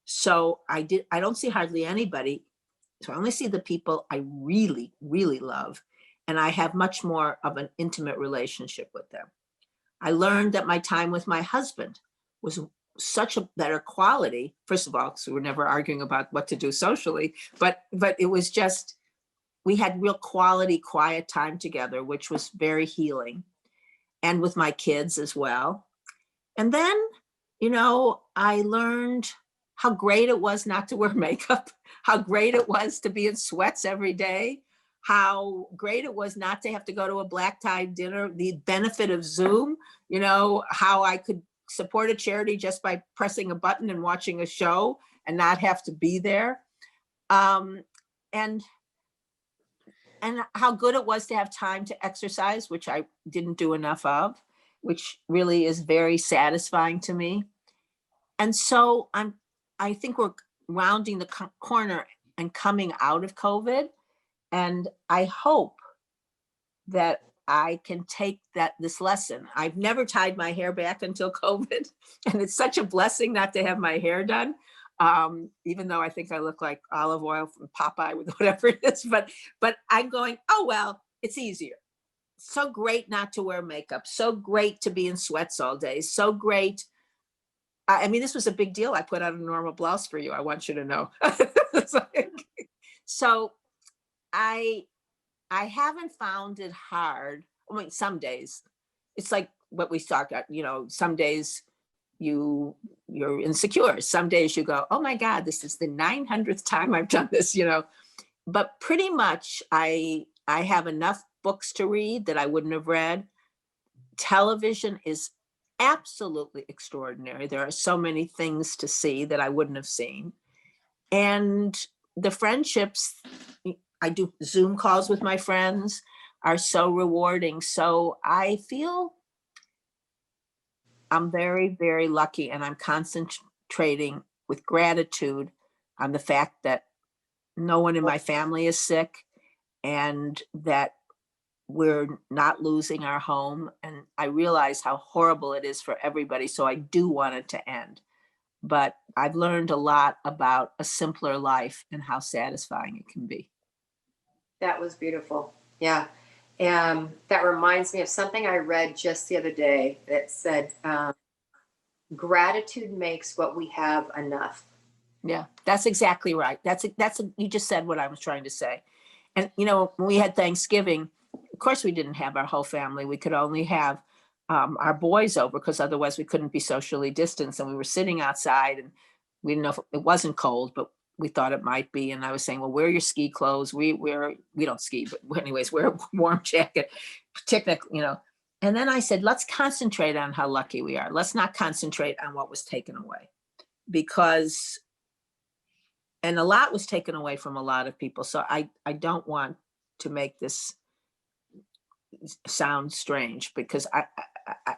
So I don't see hardly anybody. So I only see the people I really, really love. And I have much more of an intimate relationship with them. I learned that my time with my husband was such a better quality. First of all, because we were never arguing about what to do socially, but it was just, we had real quality, quiet time together, which was very healing, and with my kids as well. And then, I learned how great it was not to wear makeup, how great it was to be in sweats every day, how great it was not to have to go to a black tie dinner, the benefit of Zoom, how I could support a charity just by pressing a button and watching a show and not have to be there. And how good it was to have time to exercise, which I didn't do enough of, which really is very satisfying to me. And so I think we're rounding the corner and coming out of COVID. And I hope that I can take this lesson. I've never tied my hair back until COVID. And it's such a blessing not to have my hair done. Even though I think I look like olive oil from Popeye with whatever it is, but I'm going, oh, well, it's easier. So great not to wear makeup. So great to be in sweats all day. So great. I mean, this was a big deal. I put on a normal blouse for you. I want you to know. So I haven't found it hard. I mean, some days it's like what we talked about, some days you're insecure. Some days you go, oh my God, this is the 900th time I've done this, but pretty much I have enough books to read that I wouldn't have read. Television is absolutely extraordinary. There are so many things to see that I wouldn't have seen. And the friendships, I do Zoom calls with my friends, are so rewarding. So I feel I'm very, very lucky, and I'm concentrating with gratitude on the fact that no one in my family is sick and that we're not losing our home. And I realize how horrible it is for everybody. So I do want it to end. But I've learned a lot about a simpler life and how satisfying it can be. That was beautiful. Yeah. That reminds me of something I read just the other day that said, gratitude makes what we have enough. Yeah, that's exactly right. You just said what I was trying to say. And, when we had Thanksgiving, of course, we didn't have our whole family. We could only have our boys over because otherwise we couldn't be socially distanced. And we were sitting outside, and we didn't know if it wasn't cold, but we thought it might be. And I was saying, well, wear your ski clothes. We don't ski, but anyways, wear a warm jacket, technically, And then I said, let's concentrate on how lucky we are. Let's not concentrate on what was taken away, and a lot was taken away from a lot of people. So I don't want to make this sound strange, because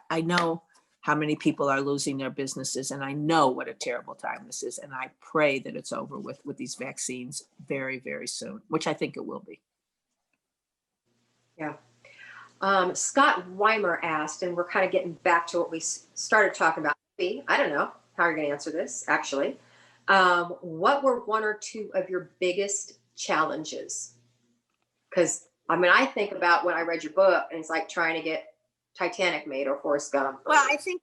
I know how many people are losing their businesses, and I know what a terrible time this is. And I pray that it's over with these vaccines very, very soon, which I think it will be. Yeah. Scott Weimer asked, and we're kind of getting back to what we started talking about. I don't know how you're going to answer this, actually. What were one or two of your biggest challenges? Because, I think about when I read your book, and it's like trying to get Titanic made or Forrest Gump. Well, I think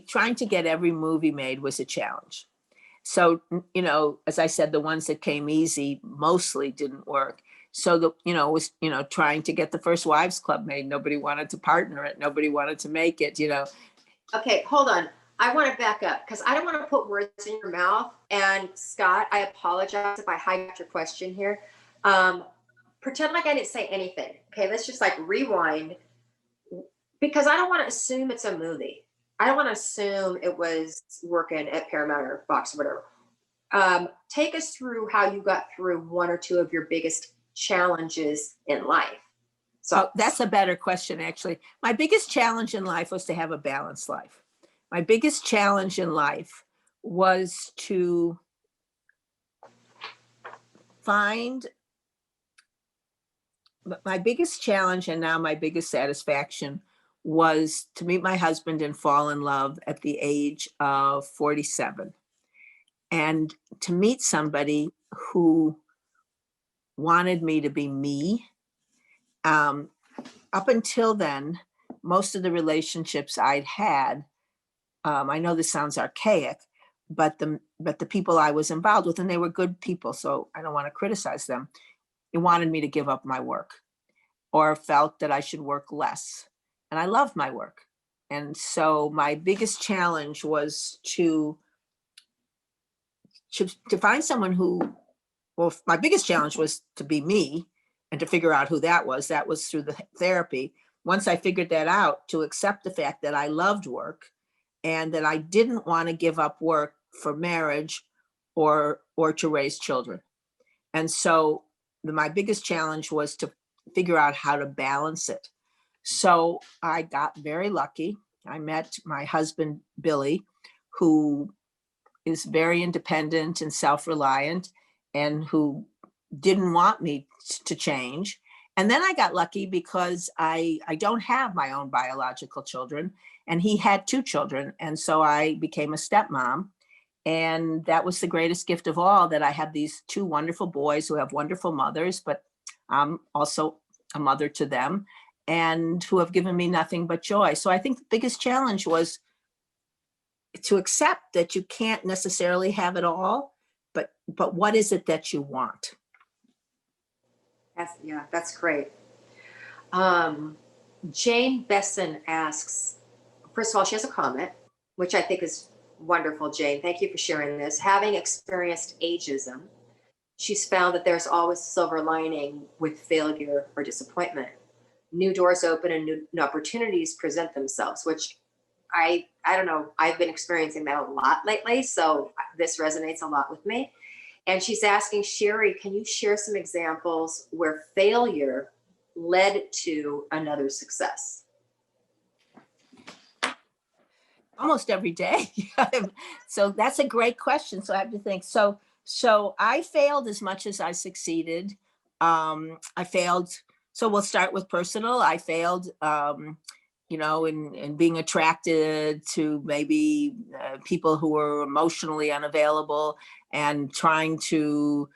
trying to get every movie made was a challenge. So, as I said, the ones that came easy mostly didn't work. So it was, trying to get the First Wives Club made. Nobody wanted to partner it. Nobody wanted to make it, Okay, hold on. I want to back up because I don't want to put words in your mouth. And Scott, I apologize if I hijacked your question here. Pretend like I didn't say anything. Okay, let's just rewind, because I don't want to assume it's a movie. I don't want to assume it was working at Paramount or Fox or whatever. Take us through how you got through one or two of your biggest challenges in life. So that's a better question, actually. My biggest challenge in life was to have a balanced life. My biggest challenge in life was to find my biggest challenge, and now my biggest satisfaction, was to meet my husband and fall in love at the age of 47. And to meet somebody who wanted me to be me. Up until then, most of the relationships I'd had, I know this sounds archaic, but the people I was involved with, and they were good people, so I don't want to criticize them, they wanted me to give up my work or felt that I should work less. And I loved my work. And so my biggest challenge was to find someone my biggest challenge was to be me and to figure out who that was. That was through the therapy. Once I figured that out, to accept the fact that I loved work and that I didn't want to give up work for marriage or to raise children. And so my biggest challenge was to figure out how to balance it. So I got very lucky. I met my husband, Billy, who is very independent and self-reliant and who didn't want me to change. And then I got lucky because I don't have my own biological children, and he had 2 children. And so I became a stepmom. And that was the greatest gift of all, that I have these 2 wonderful boys who have wonderful mothers, but I'm also a mother to them, and who have given me nothing but joy. So I think the biggest challenge was to accept that you can't necessarily have it all, but what is it that you want? That's great. Jane Besson asks, first of all, she has a comment, which I think is wonderful, Jane. Thank you for sharing this. Having experienced ageism, she's found that there's always a silver lining with failure or disappointment. New doors open and new opportunities present themselves, which I don't know. I've been experiencing that a lot lately. So this resonates a lot with me. And she's asking, Sherry, can you share some examples where failure led to another success? Almost every day. So that's a great question. So I have to think. So I failed as much as I succeeded. I failed. So we'll start with personal. I failed, in being attracted to maybe people who were emotionally unavailable and trying to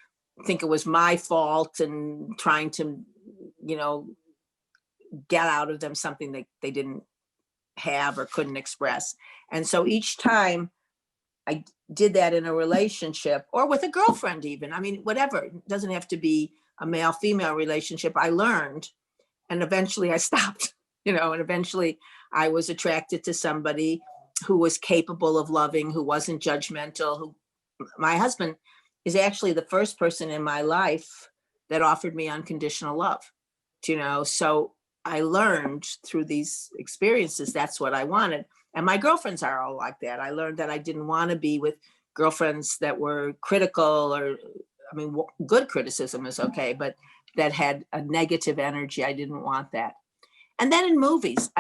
think it was my fault and trying to, get out of them something that they didn't have or couldn't express. And so each time I did that in a relationship or with a girlfriend, even, I mean, whatever, it doesn't have to be a male-female relationship, I learned, and eventually I stopped, and eventually I was attracted to somebody who was capable of loving, who wasn't judgmental, my husband is actually the first person in my life that offered me unconditional love, so I learned through these experiences, that's what I wanted. And my girlfriends are all like that. I learned that I didn't want to be with girlfriends that were critical good criticism is okay, but that had a negative energy. I didn't want that. And then in movies,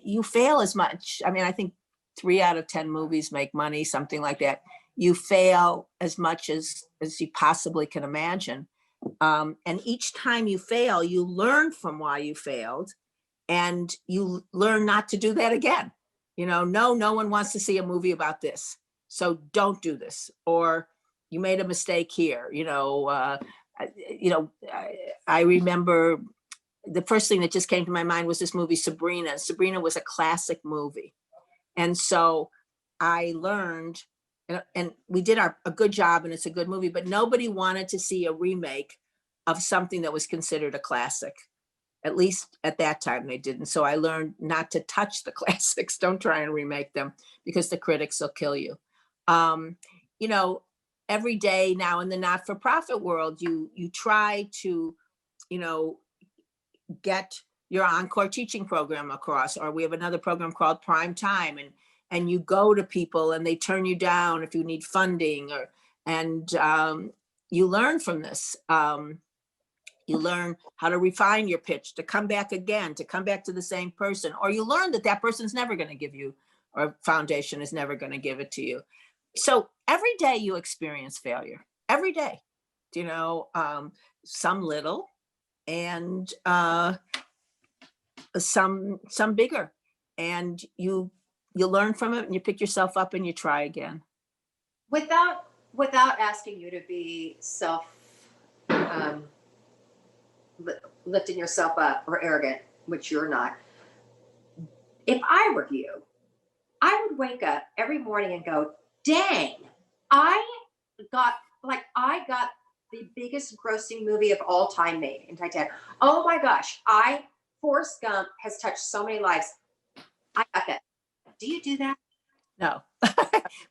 you fail as much. I think 3 out of 10 movies make money, something like that. You fail as much as you possibly can imagine. And each time you fail, you learn from why you failed and you learn not to do that again. No one wants to see a movie about this. So don't do this. Or you made a mistake here. I remember the first thing that just came to my mind was this movie, Sabrina. Sabrina was a classic movie. And so I learned, and we did a good job, and it's a good movie, but nobody wanted to see a remake of something that was considered a classic. At least at that time they didn't. So I learned not to touch the classics. Don't try and remake them because the critics will kill you. Every day now in the not-for-profit world, you try to, get your encore teaching program across, or we have another program called Prime Time, and you go to people and they turn you down if you need funding, and you learn from this. You learn how to refine your pitch, to come back again, to come back to the same person, or you learn that person's never going to give you, or foundation is never going to give it to you. So every day you experience failure, every day, some little and some bigger, and you learn from it and you pick yourself up and you try again. Without asking you to be lifting yourself up or arrogant, which you're not. If I were you, I would wake up every morning and go, dang, I got the biggest grossing movie of all time made in Titanic. Oh my gosh, Forrest Gump has touched so many lives. I got that. Do you do that? No,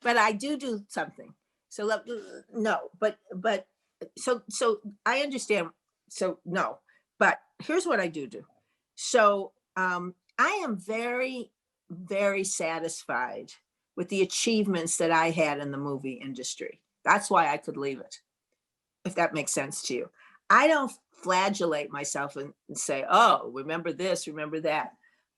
but I do something. So no, but so I understand. So no, but here's what I do. So I am very, very satisfied with the achievements that I had in the movie industry. That's why I could leave it, if that makes sense to you. I don't flagellate myself and say, oh, remember this, remember that.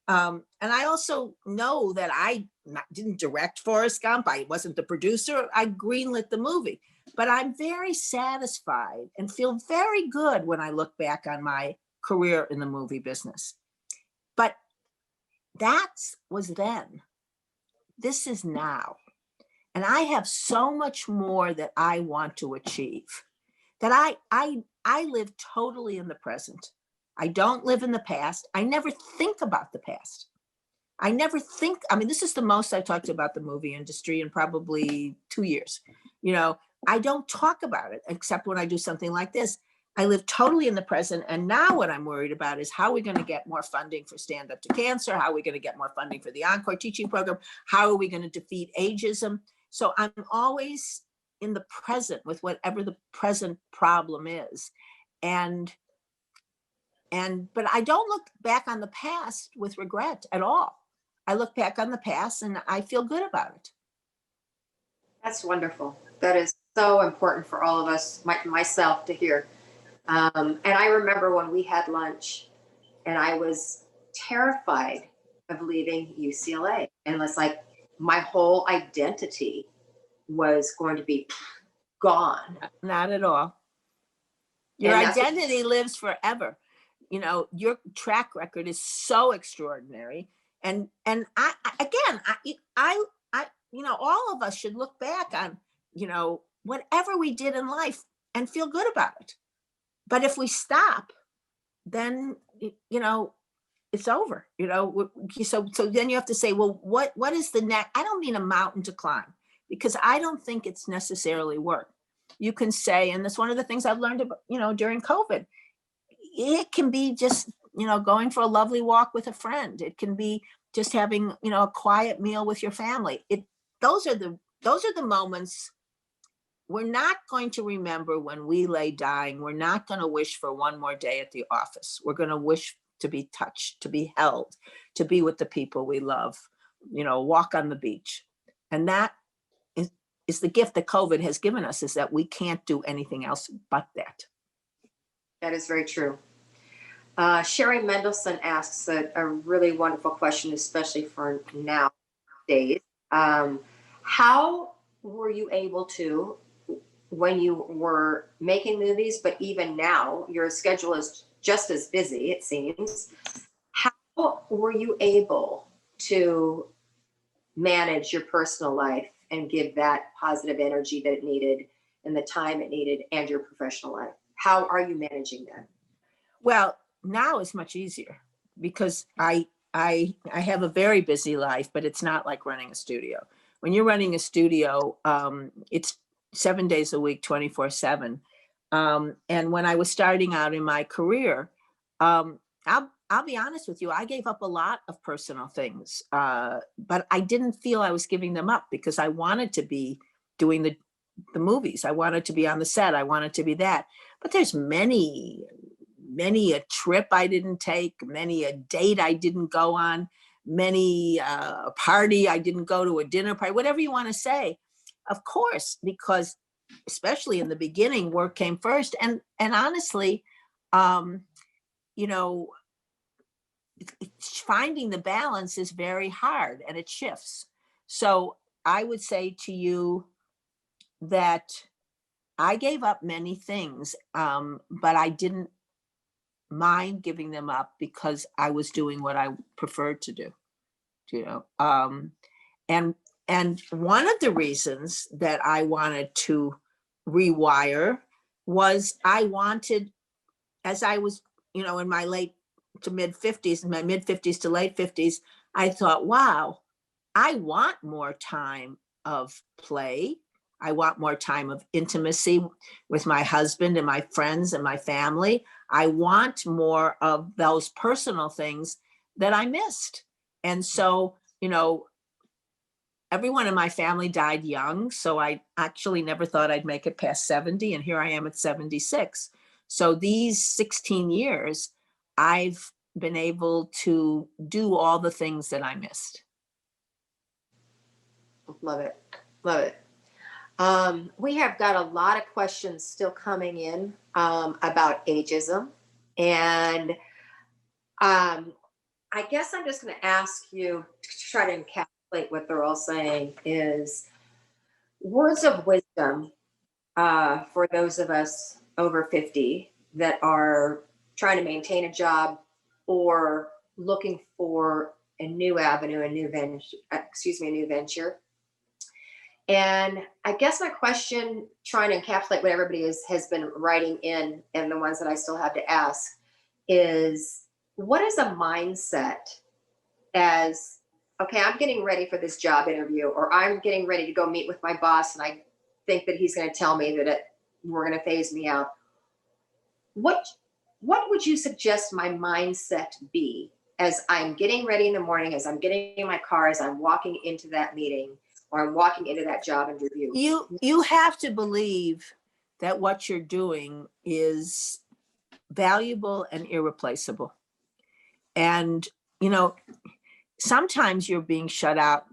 And I also know that I didn't direct Forrest Gump. I wasn't the producer. I greenlit the movie. But I'm very satisfied and feel very good when I look back on my career in the movie business. But that was then. This is now. And I have so much more that I want to achieve, that I live totally in the present. I don't live in the past. I never think about the past. This is the most I've talked about the movie industry in probably 2 years. I don't talk about it except when I do something like this. I live totally in the present. And now what I'm worried about is how are we going to get more funding for Stand Up to Cancer? How are we going to get more funding for the Encore teaching program? How are we going to defeat ageism? So I'm always in the present with whatever the present problem is. But I don't look back on the past with regret at all. I look back on the past and I feel good about it. That's wonderful. That is so important for all of us, myself, to hear. And I remember when we had lunch and I was terrified of leaving UCLA. And it's like my whole identity was going to be gone. Not at all. Your And identity lives forever. You know, your track record is so extraordinary. And I you know, all of us should look back on, you know, whatever we did in life and feel good about it. But if we stop, then, you know, it's over, you know. So then you have to say, well, what is the next? I don't mean a mountain to climb, because I don't think it's necessarily work. You can say, and that's one of the things I've learned about, you know, during COVID, it can be just, you know, going for a lovely walk with a friend. It can be just having, you know, a quiet meal with your family. Those are the moments we're not going to remember when we lay dying. We're not going to wish for one more day at the office. We're going to wish to be touched, to be held, to be with the people we love, you know, walk on the beach. And that is the gift that COVID has given us, is that we can't do anything else but that. That is very true. Sherry Mendelson asks a really wonderful question, especially for nowadays. How were you able to, when you were making movies, but even now, your schedule is just as busy, it seems. How were you able to manage your personal life and give that positive energy that it needed and the time it needed and your professional life? How are you managing that? Well, now it's much easier because I have a very busy life, but it's not like running a studio. When you're running a studio, it's 7 days a week, 24/7. And when I was starting out in my career, I'll be honest with you, I gave up a lot of personal things, but I didn't feel I was giving them up because I wanted to be doing the movies. I wanted to be on the set. I wanted to be that. But there's many a trip I didn't take, many a date I didn't go on, many a party I didn't go to, a dinner party, whatever you want to say. Of course, because especially in the beginning, work came first. And honestly, you know, finding the balance is very hard and it shifts. So I would say to you that I gave up many things, but I didn't mind giving them up because I was doing what I preferred to do, you know. And one of the reasons that I wanted to rewire was I wanted, as I was, you know, in my late to mid 50s, my mid 50s to late 50s, I thought, wow, I want more time of play. I want more time of intimacy with my husband and my friends and my family. I want more of those personal things that I missed. And so, you know, everyone in my family died young. So I actually never thought I'd make it past 70. And here I am at 76. So these 16 years, I've been able to do all the things that I missed. Love it. Love it. We have got a lot of questions still coming in about ageism. And I guess I'm just going to ask you to try to encapsulate what they're all saying is words of wisdom for those of us over 50 that are trying to maintain a job or looking for a new avenue, a new venture. And I guess my question, trying to encapsulate what everybody has been writing in, and the ones that I still have to ask, is what is a mindset as, okay, I'm getting ready for this job interview, or I'm getting ready to go meet with my boss, and I think that he's going to tell me that we're going to phase me out. what would you suggest my mindset be as I'm getting ready in the morning, as I'm getting in my car, as I'm walking into that meeting, or I'm walking into that job interview? You have to believe that what you're doing is valuable and irreplaceable. And, you know, sometimes you're being shut out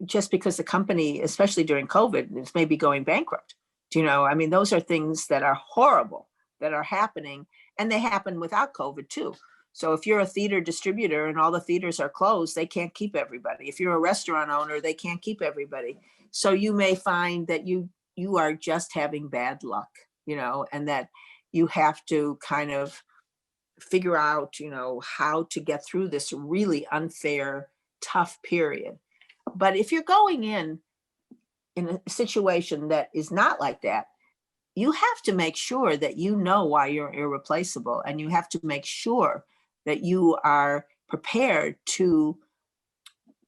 just because the company, especially during COVID, is maybe going bankrupt. You know, I mean, those are things that are horrible that are happening, and they happen without COVID too. So if you're a theater distributor and all the theaters are closed, they can't keep everybody. If you're a restaurant owner, they can't keep everybody. So you may find that you are just having bad luck, you know, and that you have to kind of figure out, you know, how to get through this really unfair, tough period. But if you're going in a situation that is not like that, you have to make sure that you know why you're irreplaceable, and you have to make sure that you are prepared to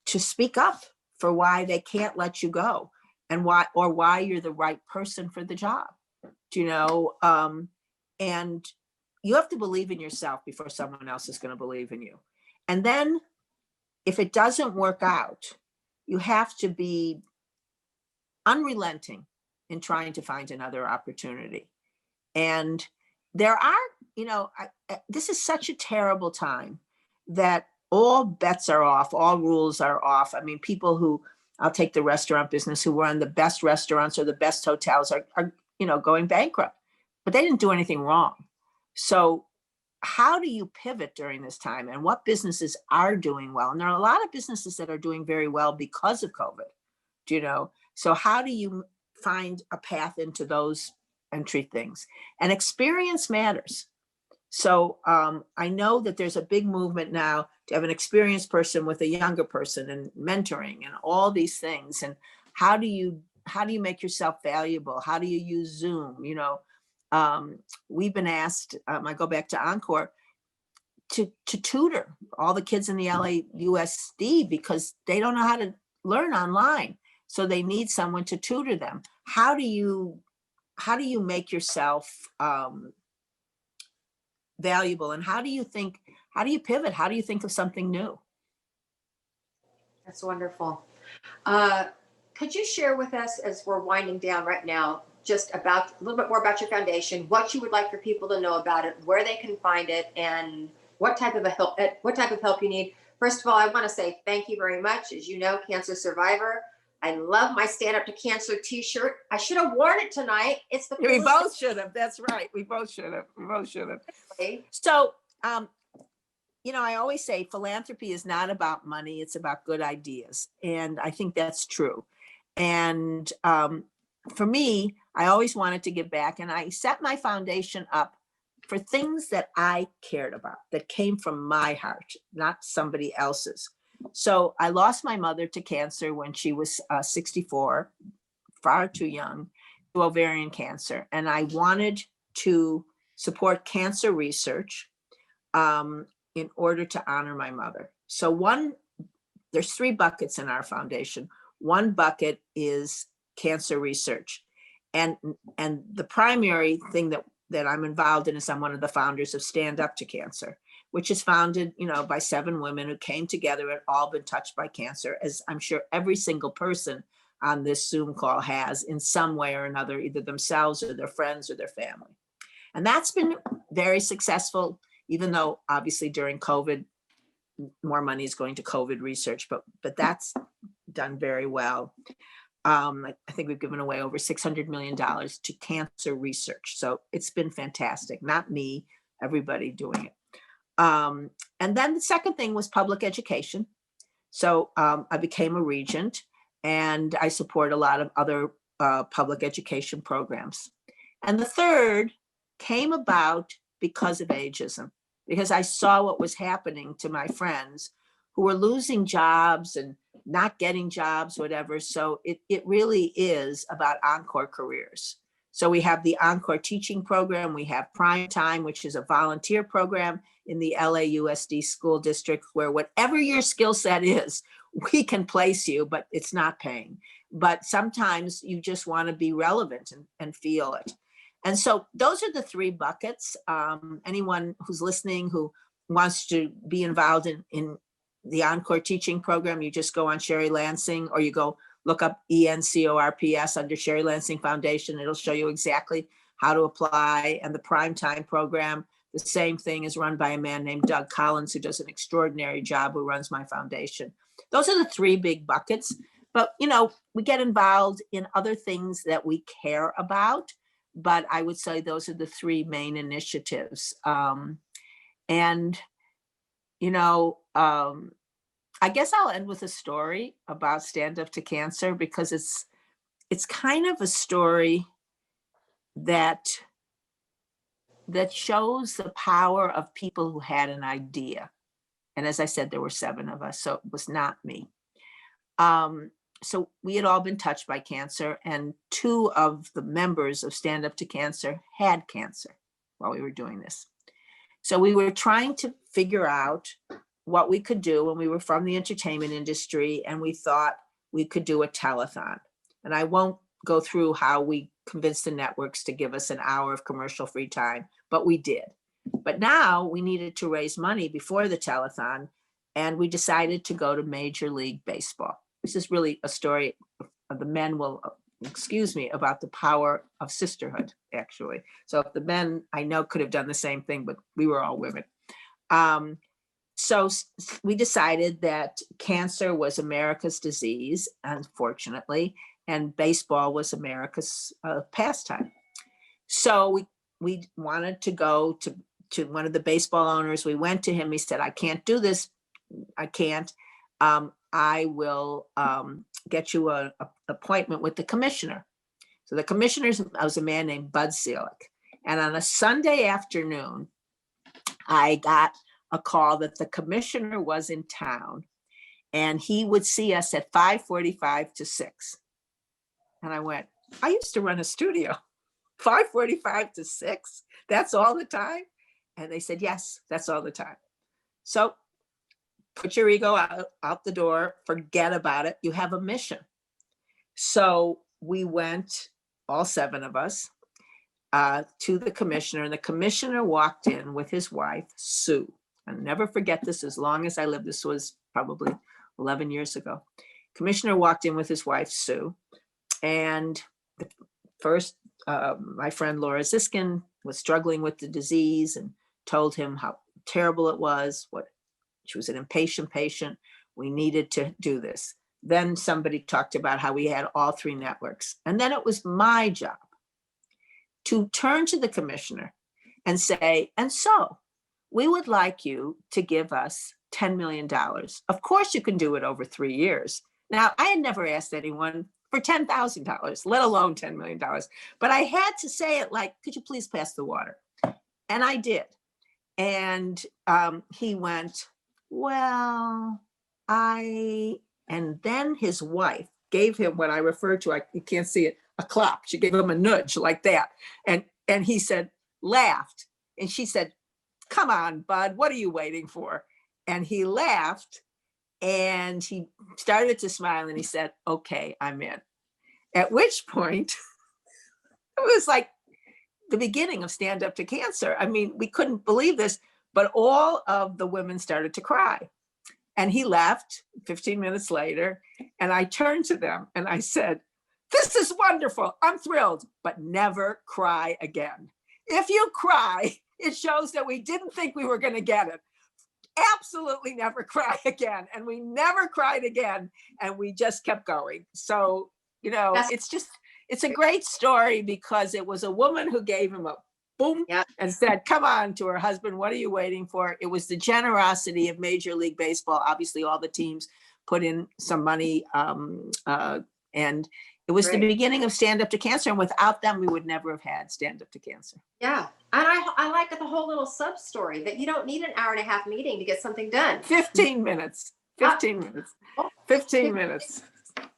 speak up for why they can't let you go, and why you're the right person for the job, you know. And you have to believe in yourself before someone else is going to believe in you. And then if it doesn't work out, you have to be unrelenting in trying to find another opportunity. And there are, you know, this is such a terrible time that all bets are off, all rules are off. I mean, people who, I'll take the restaurant business, who run the best restaurants or the best hotels are, you know, going bankrupt, but they didn't do anything wrong. So how do you pivot during this time, and what businesses are doing well? And there are a lot of businesses that are doing very well because of COVID, you know? So how do you find a path into those entry things? And experience matters. So I know that there's a big movement now to have an experienced person with a younger person, and mentoring and all these things. And how do you make yourself valuable? How do you use Zoom? You know, we've been asked, I go back to Encore, to tutor all the kids in the LAUSD because they don't know how to learn online. So they need someone to tutor them. How do you make yourself valuable? And how do you pivot? How do you think of something new? That's wonderful. Could you share with us, as we're winding down right now, just about a little bit more about your foundation, what you would like for people to know about it, where they can find it, and what type of help you need? First of all, I want to say thank you very much. As you know, cancer survivor. I love my Stand Up to Cancer t-shirt. I should have worn it tonight. It's the We both should have. That's right. We both should have. Okay. So, you know, I always say philanthropy is not about money. It's about good ideas. And I think that's true. And for me, I always wanted to give back. And I set my foundation up for things that I cared about, that came from my heart, not somebody else's. So I lost my mother to cancer when she was 64, far too young, to ovarian cancer. And I wanted to support cancer research in order to honor my mother. So there's 3 buckets in our foundation. One bucket is cancer research. And the primary thing that I'm involved in is I'm one of the founders of Stand Up to Cancer, which is founded, you know, by 7 women who came together and all been touched by cancer, as I'm sure every single person on this Zoom call has in some way or another, either themselves or their friends or their family. And that's been very successful, even though obviously during COVID, more money is going to COVID research, but that's done very well. I think we've given away over $600 million to cancer research. So it's been fantastic. Not me, everybody doing it. And then the second thing was public education. So I became a regent, and I support a lot of other public education programs. And the third came about because of ageism, because I saw what was happening to my friends who were losing jobs and not getting jobs, whatever. So it really is about Encore careers. So we have the Encore teaching program. We have Prime Time, which is a volunteer program in the LAUSD school district, where whatever your skill set is, we can place you, but it's not paying. But sometimes you just want to be relevant and feel it. And so those are the three buckets. Anyone who's listening who wants to be involved in the Encore teaching program, you just go on Sherry Lansing, or you go look up ENCORPS under Sherry Lansing Foundation. It'll show you exactly how to apply. And the Primetime program, the same thing, is run by a man named Doug Collins, who does an extraordinary job, who runs my foundation. Those are the three big buckets. But, you know, we get involved in other things that we care about. But I would say those are the three main initiatives. And, you know, I guess I'll end with a story about Stand Up to Cancer, because it's kind of a story that shows the power of people who had an idea. And as I said, there were 7 of us, so it was not me. So we had all been touched by cancer, and 2 of the members of Stand Up to Cancer had cancer while we were doing this. So we were trying to figure out what we could do, when we were from the entertainment industry, and we thought we could do a telethon. And I won't go through how we convinced the networks to give us an hour of commercial free time, but we did. But now we needed to raise money before the telethon, and we decided to go to Major League Baseball. This is really a story of the men will excuse me about the power of sisterhood, actually. So if the men I know could have done the same thing, but we were all women. So we decided that cancer was America's disease, unfortunately, and baseball was America's pastime. So we wanted to go to one of the baseball owners. We went to him. He said, I can't do this. I can't. I will get you an appointment with the commissioner. So the commissioner was a man named Bud Selig. And on a Sunday afternoon, I got a call that the commissioner was in town and he would see us at 5:45 to 6. And I went, I used to run a studio. 5:45 to 6? That's all the time? And they said, yes, that's all the time. So put your ego out the door, forget about it. You have a mission. So we went, all 7 of us, to the commissioner, and the commissioner walked in with his wife, Sue. I'll never forget this as long as I live. This was probably 11 years ago. Commissioner walked in with his wife, Sue. And first, my friend Laura Ziskin was struggling with the disease and told him how terrible it was, what she was an impatient patient. We needed to do this. Then somebody talked about how we had all 3 networks. And then it was my job to turn to the commissioner and say, and so we would like you to give us $10 million. Of course, you can do it over 3 years. Now, I had never asked anyone for $10,000, let alone $10 million. But I had to say it like, could you please pass the water? And I did. And he went, well, and then his wife gave him what I refer to, you can't see it, a clap. She gave him a nudge like that. And he said, laughed. And she said, come on, Bud, what are you waiting for? And he laughed and he started to smile and he said, okay, I'm in. At which point, it was like the beginning of Stand Up to Cancer. I mean, we couldn't believe this, but all of the women started to cry. And he left 15 minutes later, and I turned to them and I said, this is wonderful. I'm thrilled, but never cry again. If you cry, it shows that we didn't think we were going to get it. Absolutely never cry again. And we never cried again. And we just kept going. So, you know, it's a great story because it was a woman who gave him a boom and said, come on, to her husband, what are you waiting for? It was the generosity of Major League Baseball. Obviously, all the teams put in some money. And it was the beginning of Stand Up to Cancer. And without them, we would never have had Stand Up to Cancer. Yeah. And I like the whole little sub story that you don't need an hour-and-a-half meeting to get something done. 15 minutes. 15 minutes. 15 minutes.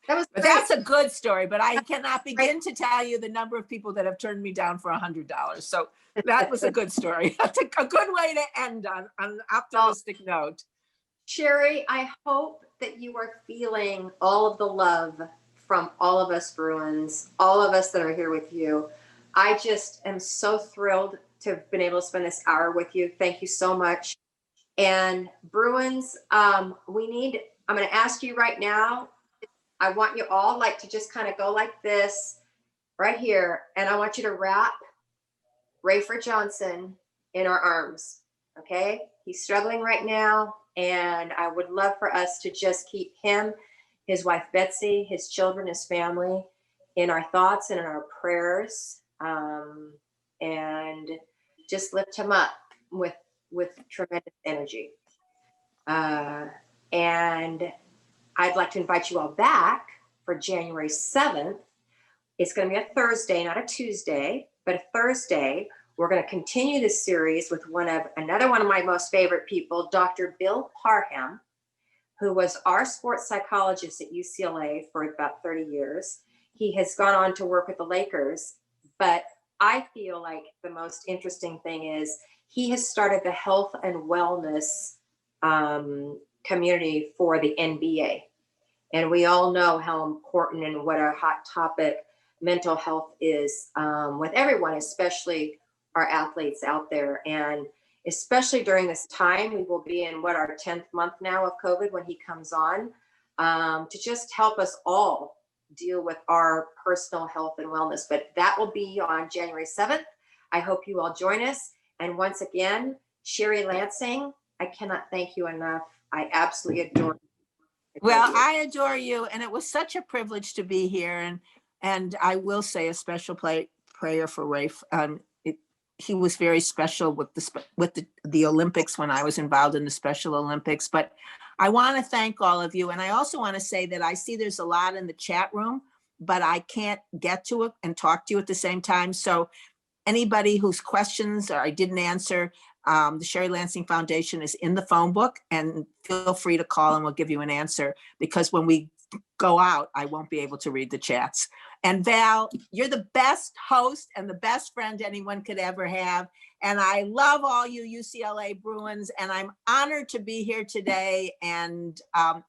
But that's a good story, but I cannot begin to tell you the number of people that have turned me down for $100. So that was a good story. That's a good way to end on an optimistic note. Sherry, I hope that you are feeling all of the love from all of us Bruins, all of us that are here with you. I just am so thrilled to have been able to spend this hour with you. Thank you so much. And Bruins, I'm going to ask you right now, I want you all like to just kind of go like this right here. And I want you to wrap Rayford Johnson in our arms. Okay. He's struggling right now. And I would love for us to just keep him, his wife, Betsy, his children, his family in our thoughts and in our prayers. And just lift him up with tremendous energy. And I'd like to invite you all back for January 7th. It's going to be a Thursday, not a Tuesday, but a Thursday. We're going to continue this series with another one of my most favorite people, Dr. Bill Parham, who was our sports psychologist at UCLA for about 30 years. He has gone on to work with the Lakers, but I feel like the most interesting thing is he has started the health and wellness community for the NBA. And we all know how important and what a hot topic mental health is with everyone, especially our athletes out there. And especially during this time, we will be in our 10th month now of COVID when he comes on, to just help us all deal with our personal health and wellness. But that will be on January 7th. I hope you all join us. And once again, Sherry Lansing, I cannot thank you enough. I absolutely adore you. Well, I adore you, and it was such a privilege to be here. And I will say a special prayer for Rafe. He was very special with the Olympics when I was involved in the Special Olympics. But I want to thank all of you, and I also want to say that I see there's a lot in the chat room, but I can't get to it and talk to you at the same time. So anybody whose questions or I didn't answer, the Sherry Lansing Foundation is in the phone book, and feel free to call and we'll give you an answer, because when we go out, I won't be able to read the chats. And Val, you're the best host and the best friend anyone could ever have. And I love all you UCLA Bruins, and I'm honored to be here today. And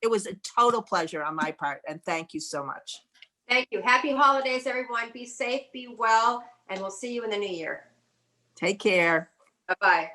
it was a total pleasure on my part. And thank you so much. Thank you. Happy holidays, everyone. Be safe, be well, and we'll see you in the new year. Take care. Bye-bye.